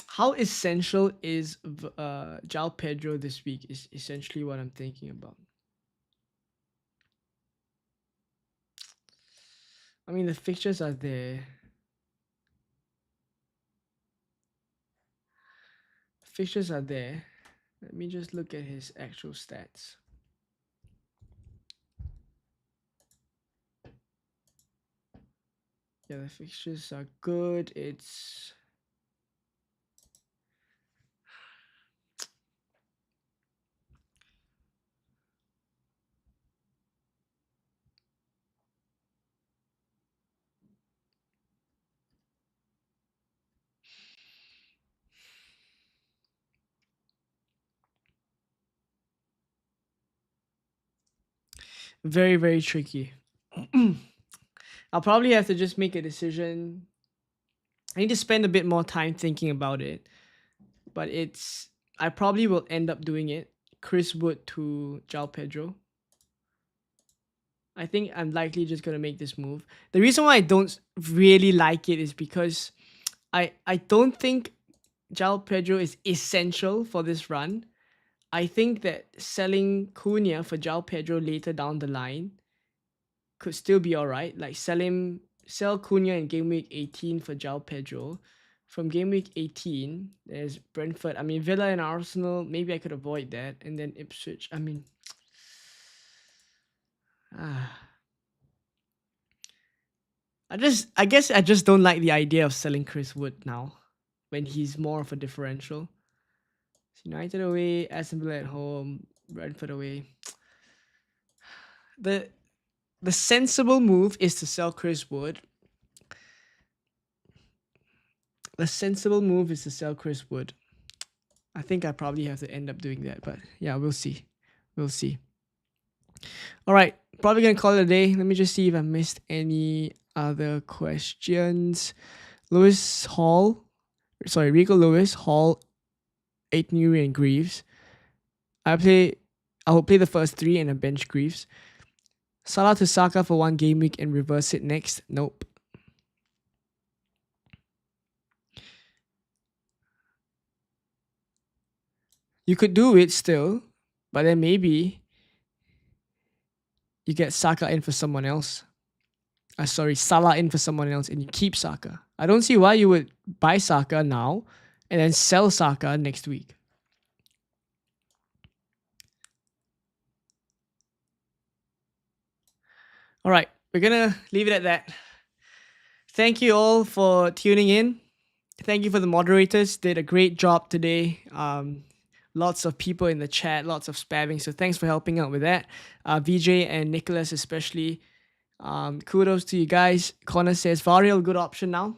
How essential is João Pedro this week is essentially what I'm thinking about. I mean, the fixtures are there. Fixtures are there. Let me just look at his actual stats. Yeah, the fixtures are good. It's very, very tricky. I'll probably have to just make a decision. I need to spend a bit more time thinking about it. But I probably will end up doing it. Chris Wood to João Pedro. I think I'm likely just going to make this move. The reason why I don't really like it is because I don't think João Pedro is essential for this run. I think that selling Cunha for João Pedro later down the line could still be alright. Like sell Cunha in game week 18 for João Pedro. From game week 18, there's Brentford. I mean, Villa and Arsenal, maybe I could avoid that. And then Ipswich. I mean, I guess I just don't like the idea of selling Chris Wood now when he's more of a differential. United away, Aston Villa at home, Brentford away. The sensible move is to sell Chris Wood. The sensible move is to sell Chris Wood. I think I probably have to end up doing that, but yeah, we'll see. We'll see. All right, probably gonna call it a day. Let me just see if I missed any other questions. Lewis Hall, sorry, Rico Lewis, Hall, Aitnuri, and Greaves. I will play the first three and then bench Greaves. Salah to Saka for one game week and reverse it next. Nope. You could do it still, but then maybe you get Saka in for someone else. Sorry, Salah in for someone else and you keep Saka. I don't see why you would buy Saka now and then sell Saka next week. All right, we're going to leave it at that. Thank you all for tuning in. Thank you for the moderators. Did a great job today. Lots of people in the chat, lots of spamming. So thanks for helping out with that. VJ and Nicholas especially. Kudos to you guys. Connor says Varial good option now.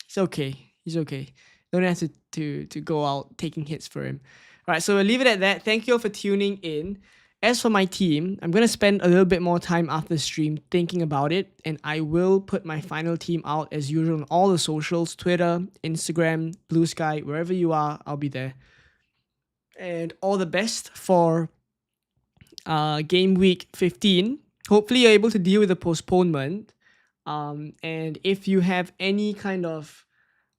He's okay. He's okay. Don't have to go out taking hits for him. All right, so we'll leave it at that. Thank you all for tuning in. As for my team, I'm going to spend a little bit more time after the stream thinking about it, and I will put my final team out as usual on all the socials, Twitter, Instagram, Blue Sky, wherever you are, I'll be there. And all the best for game week 15. Hopefully you're able to deal with the postponement. And if you have any kind of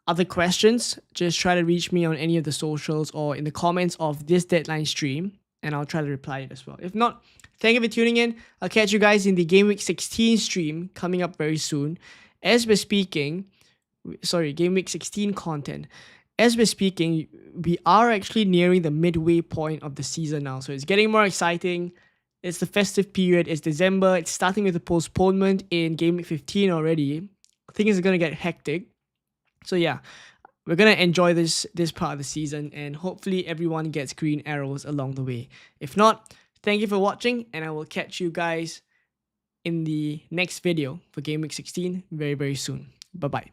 other questions, just try to reach me on any of the socials or in the comments of this deadline stream, and I'll try to reply it as well. If not, thank you for tuning in. I'll catch you guys in the Game Week 16 stream coming up very soon. As we're speaking, Game Week 16 content. As we're speaking, we are actually nearing the midway point of the season now. So it's getting more exciting. It's the festive period. It's December. It's starting with the postponement in Game Week 15 already. Things are going to get hectic. So yeah, we're going to enjoy this part of the season, and hopefully everyone gets green arrows along the way. If not, thank you for watching, and I will catch you guys in the next video for Game Week 16 very, very soon. Bye-bye.